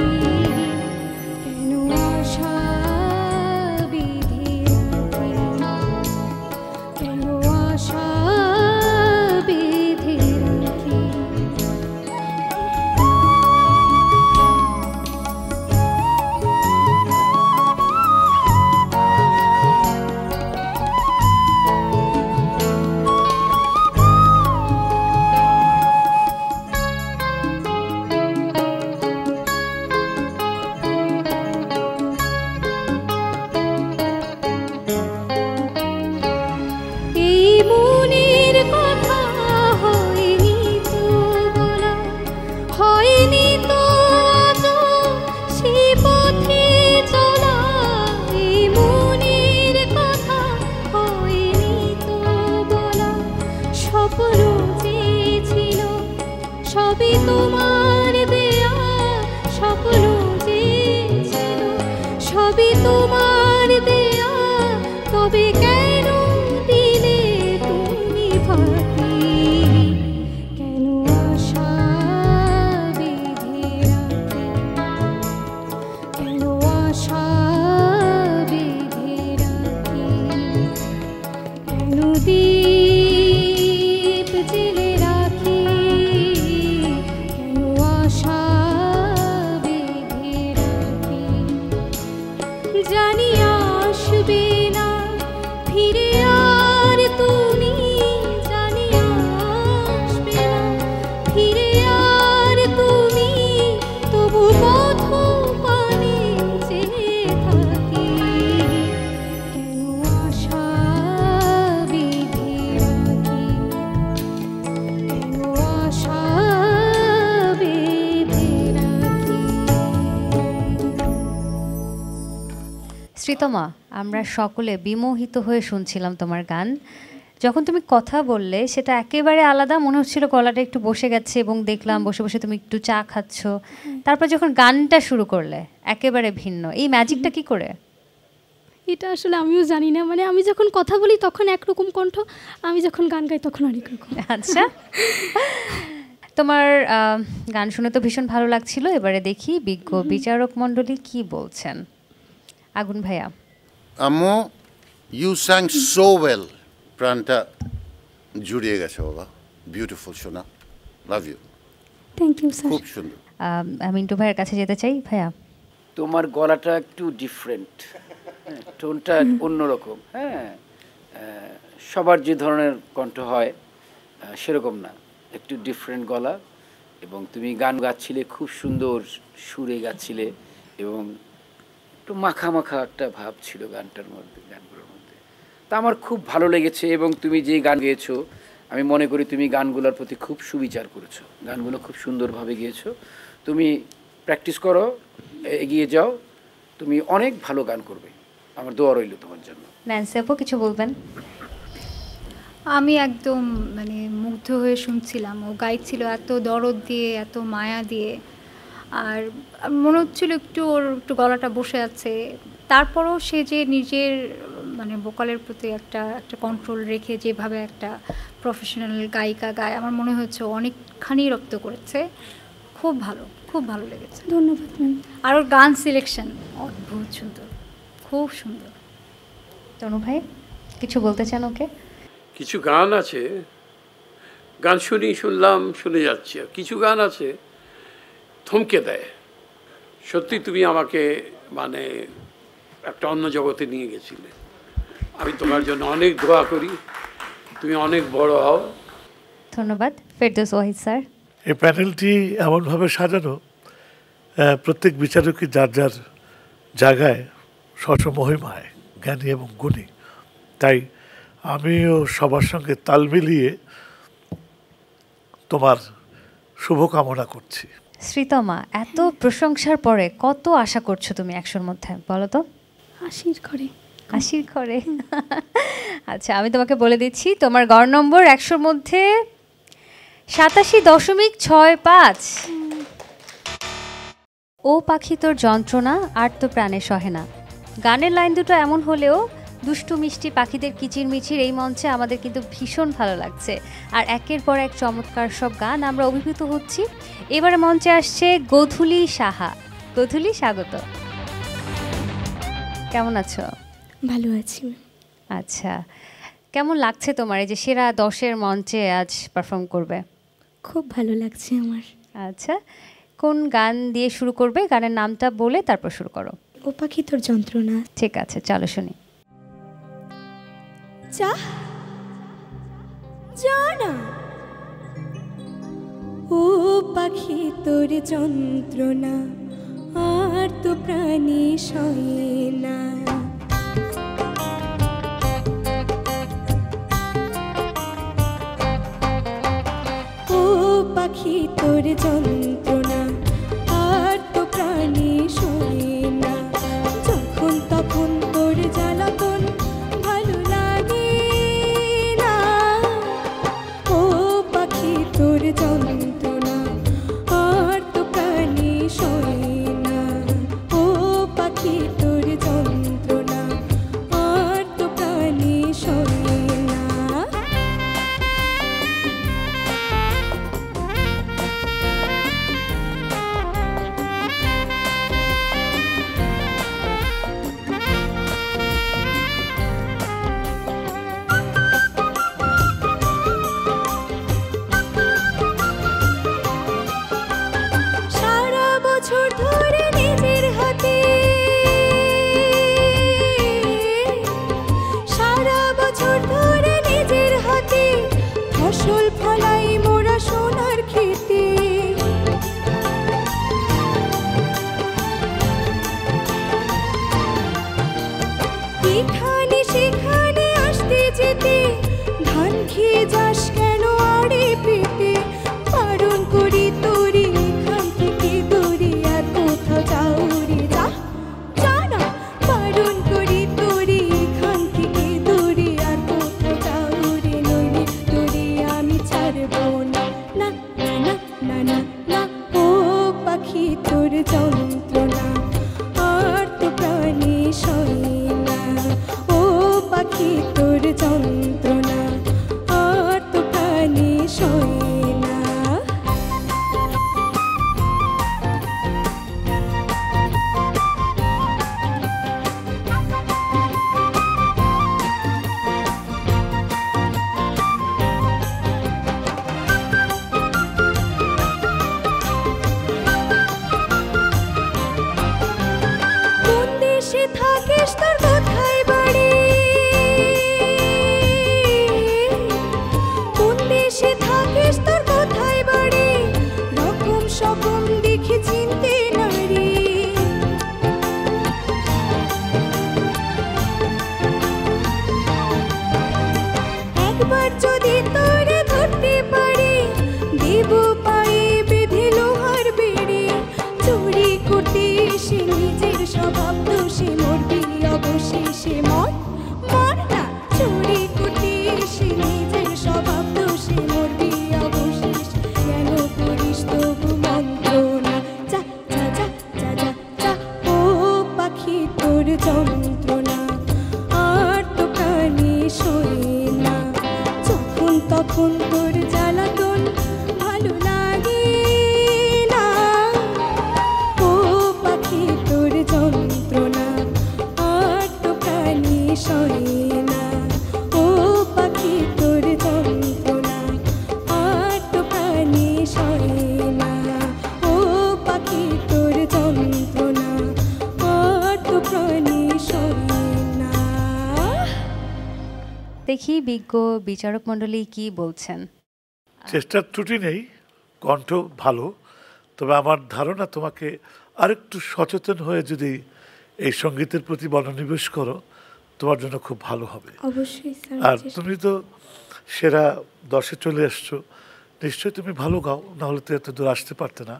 সবই তোমার দেয়া স্বপ্ন যে ছিল, সবই তোমার দেয়া, তবে কেন দিলে তুমি ফাঁকি? কেন আশা বেঁধে রাখি, কেন আশা বেঁধে রাখি, কেন দীপ জেলে রাখি, কেন আশা বেঁধে রাখি? জানি আসবে না ফিরে আর তুমি, জানি আসবে না ফিরে আর তুমি, তবু পথ পানে চেয়ে থাকি। কেন আশা বেঁধে রাখি, কেন আশা বেঁধে রাখি? শ্রীতমা, আমরা সকলে বিমোহিত হয়ে শুনছিলাম তোমার গান। যখন তুমি কথা বললে সেটা একেবারে আলাদা মনে হচ্ছিল, গলাটা একটু বসে গেছে, এবং দেখলাম বসে বসে তুমি একটু চা খাচ্ছ। তারপর যখন গানটা শুরু করলে একেবারে ভিন্ন। এই ম্যাজিকটা কি করে? এটা আসলে আমিও জানি না, মানে আমি যখন কথা বলি তখন একরকম কণ্ঠ, আমি যখন গান গাই তখন আরেক রকম। আচ্ছা, তোমার গান শুনে তো ভীষণ ভালো লাগছিল। এবারে দেখি বিজ্ঞ বিচারক মণ্ডলী কি বলছেন। আগুন ভাইয়া। আম্মু, ইউ স্যাং সো ওয়েল, প্রাণটা জুড়িয়ে গেছে বাবা। বিউটিফুল শোনা, love you. Thank you sir. খুব সুন্দর। মিন্টু ভাইয়ের কাছে যেতে চাই। ভাইয়া, তোমার গলাটা একটু ডিফারেন্ট, টোনটা অন্যরকম। হ্যাঁ, সবার যে ধরনের কণ্ঠ হয় সেরকম না, একটু ডিফারেন্ট গলা। এবং তুমি গান গাচ্ছিলে, খুব সুন্দর সুরে গাচ্ছিলে, এবং একটু মাখা মাখা একটা ভাব ছিল গানটার মধ্যে, গানগুলোর মধ্যে। তা আমার খুব ভালো লেগেছে। এবং তুমি যে গান গেয়েছো, আমি মনে করি তুমি গানগুলোর প্রতি খুব সুবিচার করেছো, গানগুলো খুব সুন্দরভাবে গেয়েছো। তুমি প্র্যাকটিস করো, এগিয়ে যাও, তুমি অনেক ভালো গান করবে। আমার দোয়া রইল তোমার জন্য। ন্যান্সি আপু, কিছু বলবেন? আমি একদম মানে মুগ্ধ হয়ে শুনছিলাম। ও গাইছিল এত দরদ দিয়ে, এত মায়া দিয়ে, আর মনে হচ্ছিল ওর একটু গলাটা বসে আছে। তারপরও সে যে নিজের মানে ভোকালের প্রতি একটা কন্ট্রোল রেখে যেভাবে একটা প্রফেশনাল গায়িকা গায়, আমার মনে হচ্ছে অনেকখানি রপ্ত করেছে। খুব ভালো, খুব ভালো লেগেছে। ধন্যবাদ ম্যাম। আর ওর গান সিলেকশন অদ্ভুত সুন্দর, খুব সুন্দর। তনু ভাই, কিছু বলতে চান ওকে? কিছু গান আছে, গান শুনলাম, শুনে যাচ্ছি। আর কিছু গান আছে থমকে দেয়। সত্যি তুমি আমাকে মানে একটা অন্য জগতে নিয়ে গেছিলে। আমি তোমার জন্য অনেক দোয়া করি, তুমি অনেক বড় হও। ধন্যবাদ। ফেরদৌস ওয়াহিদ স্যার। এই প্যানেলটি এমনভাবে সাজানো, প্রত্যেক বিচারকই যার যার জায়গায় স্বমহিমায় জ্ঞানী এবং গুণী। তাই আমিও সবার সঙ্গে তাল মিলিয়ে তোমার শুভকামনা করছি। শ্রীতমা, এত প্রশংসার পরে কত আশা করছো তুমি 100-র মধ্যে, বলো তো? 80 করে। 80 করে? আচ্ছা, আমি তোমাকে বলে দিচ্ছি, তোমার গড় নম্বর 100-র মধ্যে 87.65। ও পাখি তোর যন্ত্রণা আর তো প্রাণে সহে না। গানের লাইন দুটো এমন হলেও দুষ্টু মিষ্টি পাখিদের কিচিরমিচির এই মঞ্চে আমাদের কিন্তু ভীষণ ভালো লাগছে। আর একের পর এক চমৎকার সব গান আমরা অভিভূত হচ্ছি। এবারে মঞ্চে আসছে গোধূলি সাহা। গোধূলি, স্বাগত। কেমন আছো? ভালো আছি। আচ্ছা, কেমন লাগছে তোমার এই যে সেরা 10-এর মঞ্চে আজ পারফর্ম করবে? খুব ভালো লাগছে আমার। আচ্ছা, কোন গান দিয়ে শুরু করবে? গানের নামটা বলে তারপর শুরু করো। ও পাখি তোর যন্ত্রণা। ঠিক আছে, চলো শুনি। যা জানা ও পাখি তোর যন্ত্রণা আর তো প্রাণী সহে না। ও পাখি তোর যন্ত্রণা আর তো প্রাণী সহে না। যখন তখন তোর জ্বালাতন ভালো লাগে না। ও পাখি তোর যন্ত্রণা যন্ত্রণা আর তো প্রাণে সয় না। কোন দেশে থাকিস তোর কোথায় বাড়ি, কোন দেশে থাকিস তোর কোথায় বাড়ি, রকম সকম দেখে চিনতে নারী। একবার যদি তোরে ধরতে পারি, দেব পায়ে বেঁধে লোহার বেড়ে। চুরি করতে সে নিজের স্বভাব দোষে মরবি অবশেষে। মর মর না, চুরি করতে সে নিজের স্বভাব দোষে মরবি অবশেষে। কেন করিস তবু মন্ত্রণা, যা যা যা যা যা যা। ও পাখি তোর যন্ত্রণা আর তো প্রাণে সয় না। যখন তখন তোর জ্বালাতন ভালো লাগে না। ও পাখি তোর যন্ত্রণা আর তো প্রাণে সয় না। ও পাখি তোর যন্ত্রণা আর তো প্রাণে সয় না। ও পাখি তোর যন্ত্রণা আর তো প্রাণে সয় না। দেখি বিজ্ঞ বিচারক মণ্ডলী কি বলছেন। চেষ্টার ত্রুটি নেই, কণ্ঠ ভালো, তবে আমার ধারণা তোমাকে আরেকটু সচেতন হয়ে যদি এই সঙ্গীতের প্রতি মনোনিবেশ করো, তোমার জন্য খুব ভালো হবে। অবশ্যই স্যার। আর তুমি তো সেরা 10-এ চলে এসছো, নিশ্চয়ই তুমি ভালো গাও, নাহলে তো এত দূর আসতে পারতে না।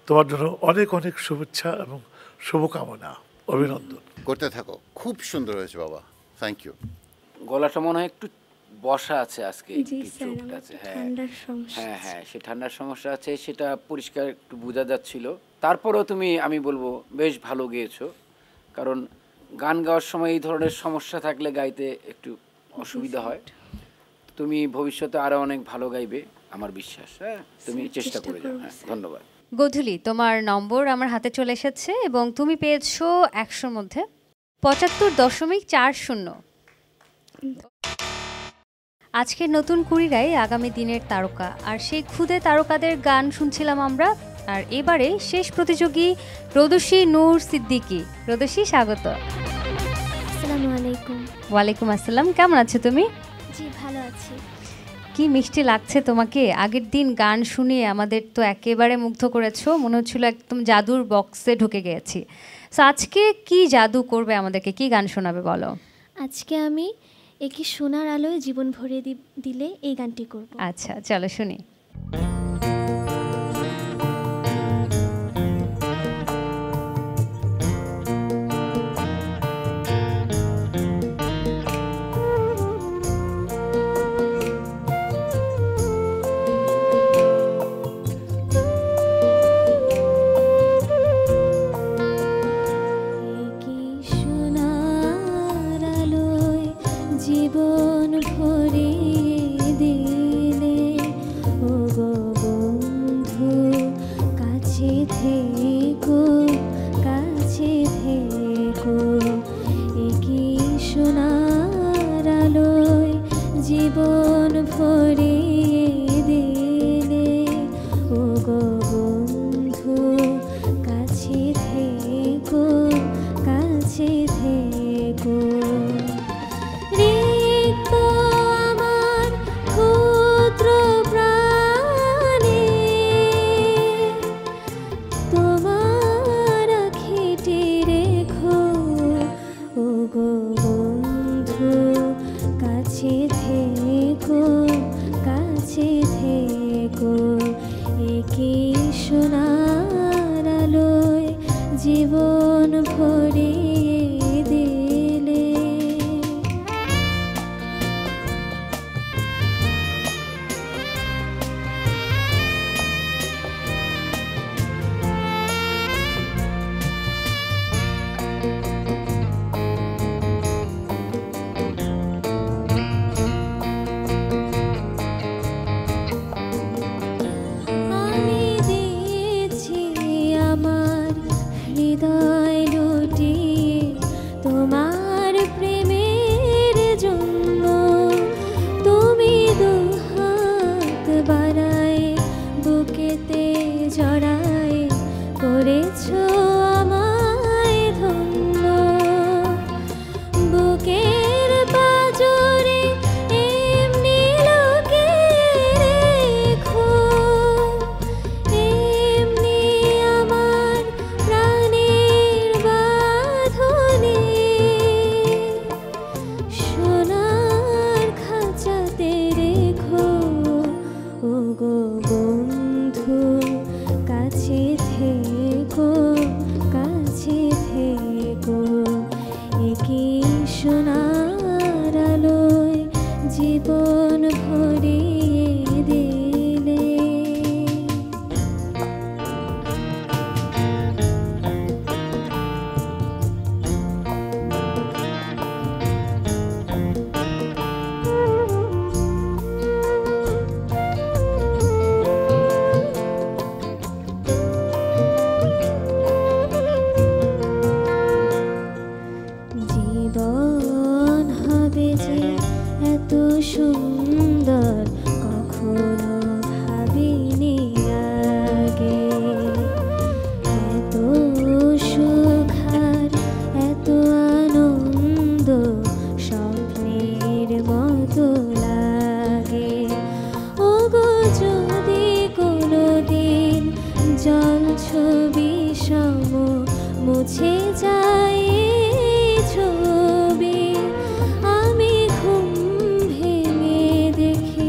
তোমার জন্য অনেক অনেক শুভেচ্ছা এবং শুভকামনা, অভিনন্দন। করতে থাকো, খুব সুন্দর হয়েছে বাবা, থ্যাংক ইউ। গলাটা মনে হয় একটু বসা আছে আজকে, জি একটু স্যার, চোট আমার আছে। তো হ্যাঁ ঠান্ডার সমস্যা হ্যাঁ আছে। হ্যাঁ, সে ঠান্ডার সমস্যা আছে, সেটা পরিষ্কার একটু বোঝা যাচ্ছিল। তারপরেও তুমি, আমি বলবো, বেশ ভালো গেয়েছো। কারণ গান গাওয়ার সময় এই ধরনের সমস্যা থাকলে গাইতে একটু অসুবিধা হয়। তুমি ভবিষ্যতে আরো অনেক ভালো গাইবে আমার বিশ্বাস। হ্যাঁ, তুমি চেষ্টা করে যাও। হ্যাঁ, ধন্যবাদ। গধূলি, তোমার নম্বর আমার হাতে চলে এসেছে এবং তুমি পেয়েছো 100-র মধ্যে 75.40। আজকের নতুন কুড়িরাই আগামী দিনের তারকা, আর সেই ক্ষুদে তারকাদের গান শুনছিলাম আমরা। আর এবারে শেষ প্রতিযোগী রোদসী নূর সিদ্দিকী। রোদসী, স্বাগত। আসসালামু আলাইকুম। ওয়ালাইকুম আসসালাম, কেমন আছো তুমি? জি ভালো আছি। কি মিষ্টি লাগছে তোমাকে। আগের দিন গান শুনিয়ে আমাদের তো একেবারে মুগ্ধ করেছো, মনে হচ্ছিল একদম জাদুর বক্সে ঢুকে গিয়েছি। সো আজকে কি জাদু করবে আমাদেরকে, কি গান শোনাবে বলো? আজকে আমি একই সোনার আলোয় জীবন ভরিয়ে দিলে এই গানটি করব। আচ্ছা, চলো শুনি। জীবন ভরিয়ে দিলে ও গো বন্ধু, কাছে থেকো, কাছে থেকো। একই সোনার আলোয় জীবন ভরিয়ে দিলে ও গো বন্ধু, কাছে থেকো, কাছে থেকো। আমার ক্ষুদ্র প্রাণে তোমার খেটে রেখো ও গো বন্ধু, কাছে থেকো, কাছে থেকো। একই সোনার আলোয় জীবন ভরিয়ে দিলে। জীবন ভরিয়ে দিলে। জীবন হবে যে এত সুন্দর কখনো ভাবিনি আগে, এত সুখ আর এত আনন্দ স্বপ্নের মতো লাগে। ওগো যদি কোনোদিন জল ছবি সম মুছে যায় ছবি, আমি ঘুম ভেঙে দেখি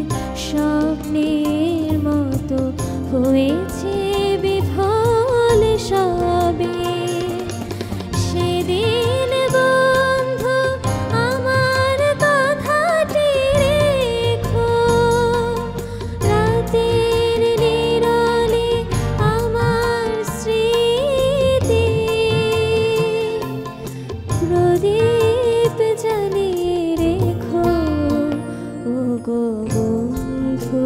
স্বপ্নের মতো হয়েছে বিফল সবে। সেদিন বন্ধু আমার কথাটি রেখো, রাতের নিরলে আমার স্মৃতি প্রদীপ জ্বালিয়ে রেখো। ওগো বন্ধু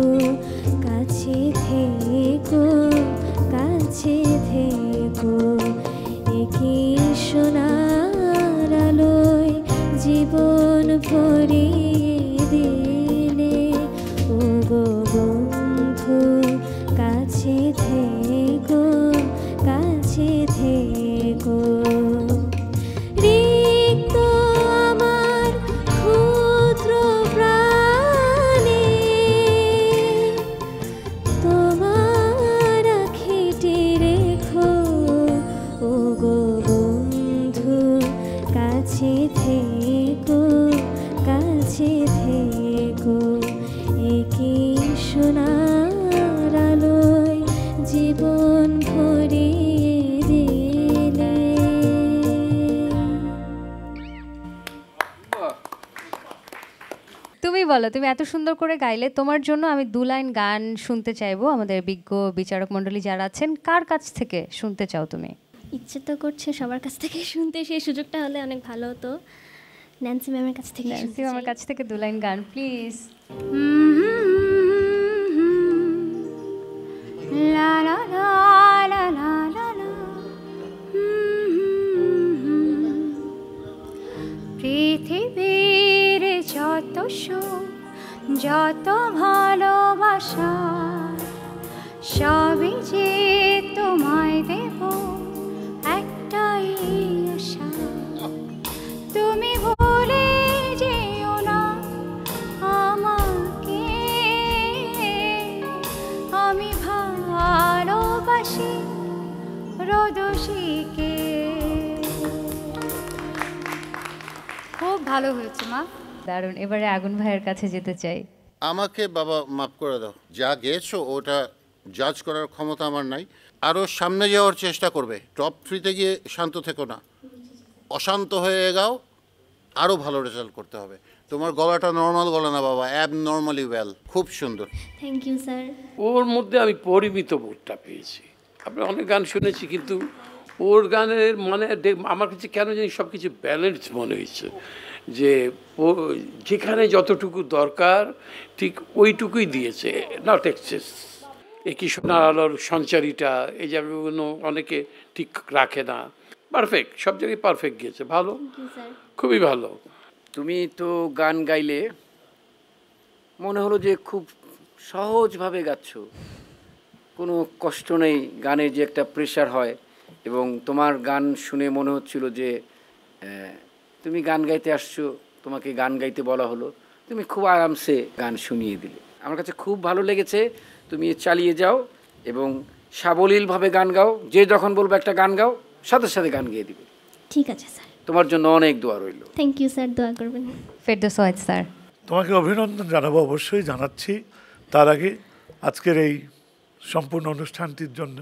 কাছে থেকো, কাছে থেকো, একি সোনার আলোয় জীবন ভরিয়ে দিলে। ওগো বন্ধু কাছে থেকো, কাছে থেকো। রিক্ত আমার ক্ষুদ্র প্রাণে তোমার আখিটি রেখো। ওগো বন্ধু কাছে থেকো, কাছে থেকো, একি সোনার আলোয় জীবন ভরিয়ে দিলে। তুমি বলো, তুমি এত সুন্দর করে গাইলে, তোমার জন্য আমি 2 লাইন গান শুনতে চাইবো। আমাদের বিজ্ঞ বিচারক মণ্ডলী যারা আছেন, কার কাছ থেকে শুনতে চাও তুমি? ইচ্ছে তো করছে সবার কাছ থেকে শুনতে, সেই সুযোগটা হলে অনেক ভালো হতো। ন্যান্সি ম্যামের কাছ থেকে ন্যান্সি আমার কাছ থেকে 2 লাইন গান প্লিজ। লা লা লা লা লা লা লা। পৃথিবীর যত সুখ, যত ভালোবাসা, সবই যে তোমায় দেব একটাই আশা। তুমি ভুলে যেও না আমাকে, আমি ভালোবাসি রোদসীকে। খুব ভালো হয়েছে মা, দারুণ। এবারে আগুন ভাইয়ের কাছে যেতে চাই। আমাকে বাবা মাফ করে দাও, যা গেয়েছো ওটা জাজ করার ক্ষমতা আমার নাই। আরও সামনে যাওয়ার চেষ্টা করবে, টপ 3-তে গিয়ে শান্ত থেকো না, অশান্ত হয়ে গাও, আরও ভালো রেজাল্ট করতে হবে। তোমার গলাটা নর্মাল গলা না বাবা, অ্যাব নর্মালি ওয়েল, খুব সুন্দর। Thank you sir. ওর মধ্যে আমি পরিমিত বোধটা পেয়েছি। আমরা অনেক গান শুনেছি, কিন্তু ওর গানের মানে আমার কাছে কেন জানি সব কিছু ব্যালেন্স মনে হয়েছে, যে ও যেখানে যতটুকু দরকার ঠিক ওইটুকুই দিয়েছে, নট এক্সেস। এই কি সোনার আলোর সঞ্চারীটা, এই জায়গাগুলো অনেকে ঠিক রাখে না, পারফেক্ট, সব জায়গায় পারফেক্ট গিয়েছে, ভালো, খুবই ভালো। তুমি তো গান গাইলে মনে হলো যে খুব সহজভাবে গাচ্ছ, কোনো কষ্ট নেই। গানের যে একটা প্রেশার হয়, এবং তোমার গান শুনে মনে হচ্ছিল যে তুমি গান গাইতে আসছো, তোমাকে গান গাইতে বলা হলো, তুমি খুব আরামসে গান শুনিয়ে দিলে। আমার কাছে খুব ভালো লেগেছে। তুমি চালিয়ে যাও এবং সাবলীলভাবে গান গাও। যে যখন বলবো একটা গান গাও, সাথে সাথে গান গেয়ে দিবে। ঠিক আছে স্যার। তোমার জন্য অনেক দোয়া রইল। থ্যাংক ইউ স্যার, দোয়া করবেন। ফেরদৌস ওয়াহিদ স্যার, তোমাকে অভিনন্দন জানাবো, অবশ্যই জানাচ্ছি। তার আগে আজকের এই সম্পূর্ণ অনুষ্ঠানটির জন্য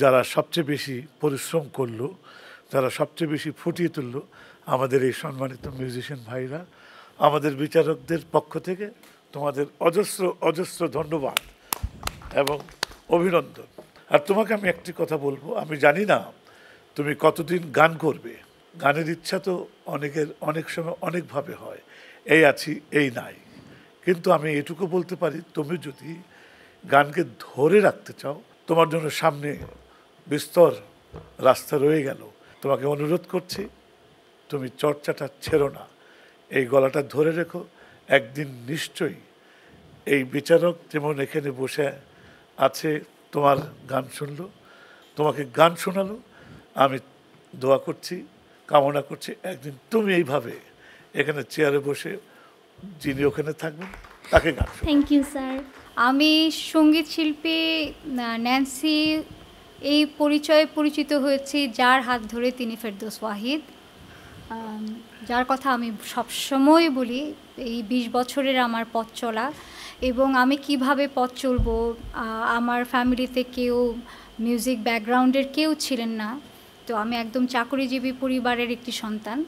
যারা সবচেয়ে বেশি পরিশ্রম করলো, যারা সবচেয়ে বেশি ফুটিয়ে তুললো, আমাদের এই সম্মানিত মিউজিশিয়ান ভাইরা, আমাদের বিচারকদের পক্ষ থেকে তোমাদের অজস্র অজস্র ধন্যবাদ এবং অভিনন্দন। আর তোমাকে আমি একটি কথা বলবো, আমি জানি না তুমি কতদিন গান করবে। গানের ইচ্ছা তো অনেকের অনেক সময় অনেকভাবে হয়, এই আছি এই নাই, কিন্তু আমি এটুকু বলতে পারি তুমি যদি গানকে ধরে রাখতে চাও, তোমার জন্য সামনে বিস্তর রাস্তা রয়ে গেল। তোমাকে অনুরোধ করছি তুমি চর্চাটা ছেড়ো না, এই গলাটা ধরে রেখো। একদিন নিশ্চয়ই এই বিচারক যেমন এখানে বসে আছে তোমার গান শুনলো, তোমাকে গান শোনালো, আমি দোয়া করছি, কামনা করছি একদিন তুমি এইভাবে এখানে চেয়ারে বসে যিনি ওখানে থাকবেন তাকে গান শোনাবে। Thank you sir. আমি সঙ্গীত শিল্পী ন্যান্সি এই পরিচয়ে পরিচিত হয়েছি যার হাত ধরে, তিনি ফেরদৌস ওয়াহিদ, যার কথা আমি সবসময় বলি। এই 20 বছরের আমার পথ চলা, এবং আমি কিভাবে পথ চলবো, আমার ফ্যামিলিতে কেউ মিউজিক ব্যাকগ্রাউন্ডের কেউ ছিলেন না, তো আমি একদম চাকরিজীবী পরিবারের একটি সন্তান।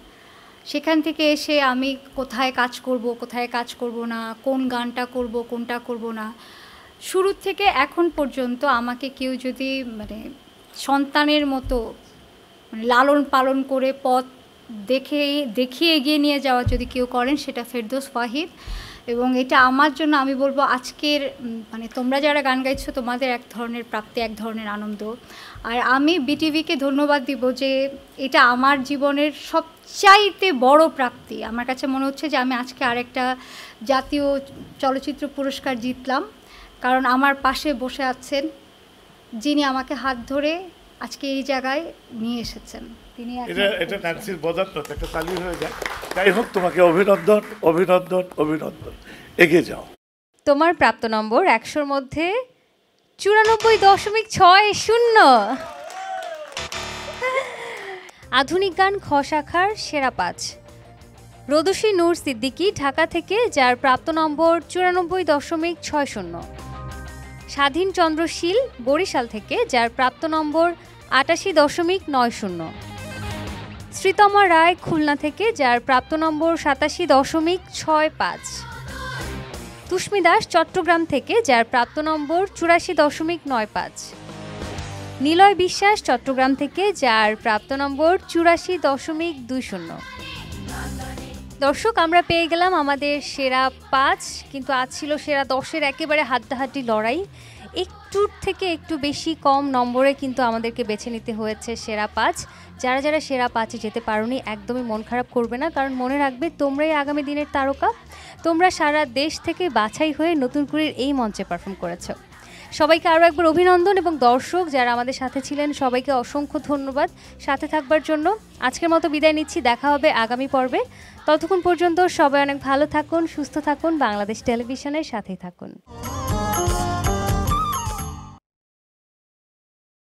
সেখান থেকে এসে আমি কোথায় কাজ করব, কোথায় কাজ করব না, কোন গানটা করব, কোনটা করব না, শুরু থেকে এখন পর্যন্ত আমাকে কেউ যদি মানে সন্তানের মতো লালন পালন করে পথ দেখিয়ে এগিয়ে নিয়ে যাওয়া যদি কেউ করেন, সেটা ফেরদৌস ওয়াহিদ। এবং এটা আমার জন্য আমি বলবো আজকের মানে তোমরা যারা গান গাইছো তোমাদের এক ধরনের প্রাপ্তি, এক ধরনের আনন্দ। আর আমি বিটিভিকে ধন্যবাদ দিব যে এটা আমার জীবনের সবচাইতে বড় প্রাপ্তি। আমার কাছে মনে হচ্ছে যে আমি আজকে আরেকটা জাতীয় চলচ্চিত্র পুরস্কার জিতলাম, কারণ আমার পাশে বসে আছেন যিনি আমাকে হাত ধরে আজকে এই জায়গায় নিয়ে এসেছেন। তিনি এটা ন্যান্সির বদান্যতা, একটা তালি হয়ে যায়। যাই হোক, তোমাকে অভিনন্দন অভিনন্দন অভিনন্দন, এগিয়ে যাও। তোমার প্রাপ্ত নম্বর 100-র মধ্যে 94.60। আধুনিক গান খ শাখার সেরা 5 রোদসী নূর সিদ্দিকী ঢাকা থেকে, যার প্রাপ্ত নম্বর 94.60। স্বাধীন চন্দ্রশীল বরিশাল থেকে, যার প্রাপ্ত নম্বর 88.90। শ্রীতমা রায় খুলনা থেকে, যার প্রাপ্ত নম্বর 87.65। তুষ্মি দাস চট্টগ্রাম থেকে, যার প্রাপ্ত নম্বর 84.95। নিলয় বিশ্বাস চট্টগ্রাম থেকে, যার প্রাপ্ত নম্বর 84.20। দর্শক, আমরা পেয়ে গেলাম আমাদের সেরা 5, কিন্তু আজ ছিল সেরা 10-এর একেবারে হাড্ডাহাড্ডি লড়াই। একটুর থেকে একটু বেশি কম নম্বরে কিন্তু আমাদেরকে বেছে নিতে হয়েছে সেরা 5। যারা যারা সেরা 5-এ যেতে পারোনি একদমই মন খারাপ করবে না, কারণ মনে রাখবে তোমরাই আগামী দিনের তারকা। তোমরা সারা দেশ থেকে বাছাই হয়ে নতুন করে এই মঞ্চে পারফর্ম করেছো। সবাইকে আরও একবার অভিনন্দন, এবং দর্শক যারা আমাদের সাথে ছিলেন সবাইকে অসংখ্য ধন্যবাদ সাথে থাকবার জন্য। আজকের মতো বিদায় নিচ্ছি, দেখা হবে আগামী পর্বে। ততক্ষণ পর্যন্ত সবাই অনেক ভালো থাকুন, সুস্থ থাকুন, বাংলাদেশ টেলিভিশনের সাথেই থাকুন।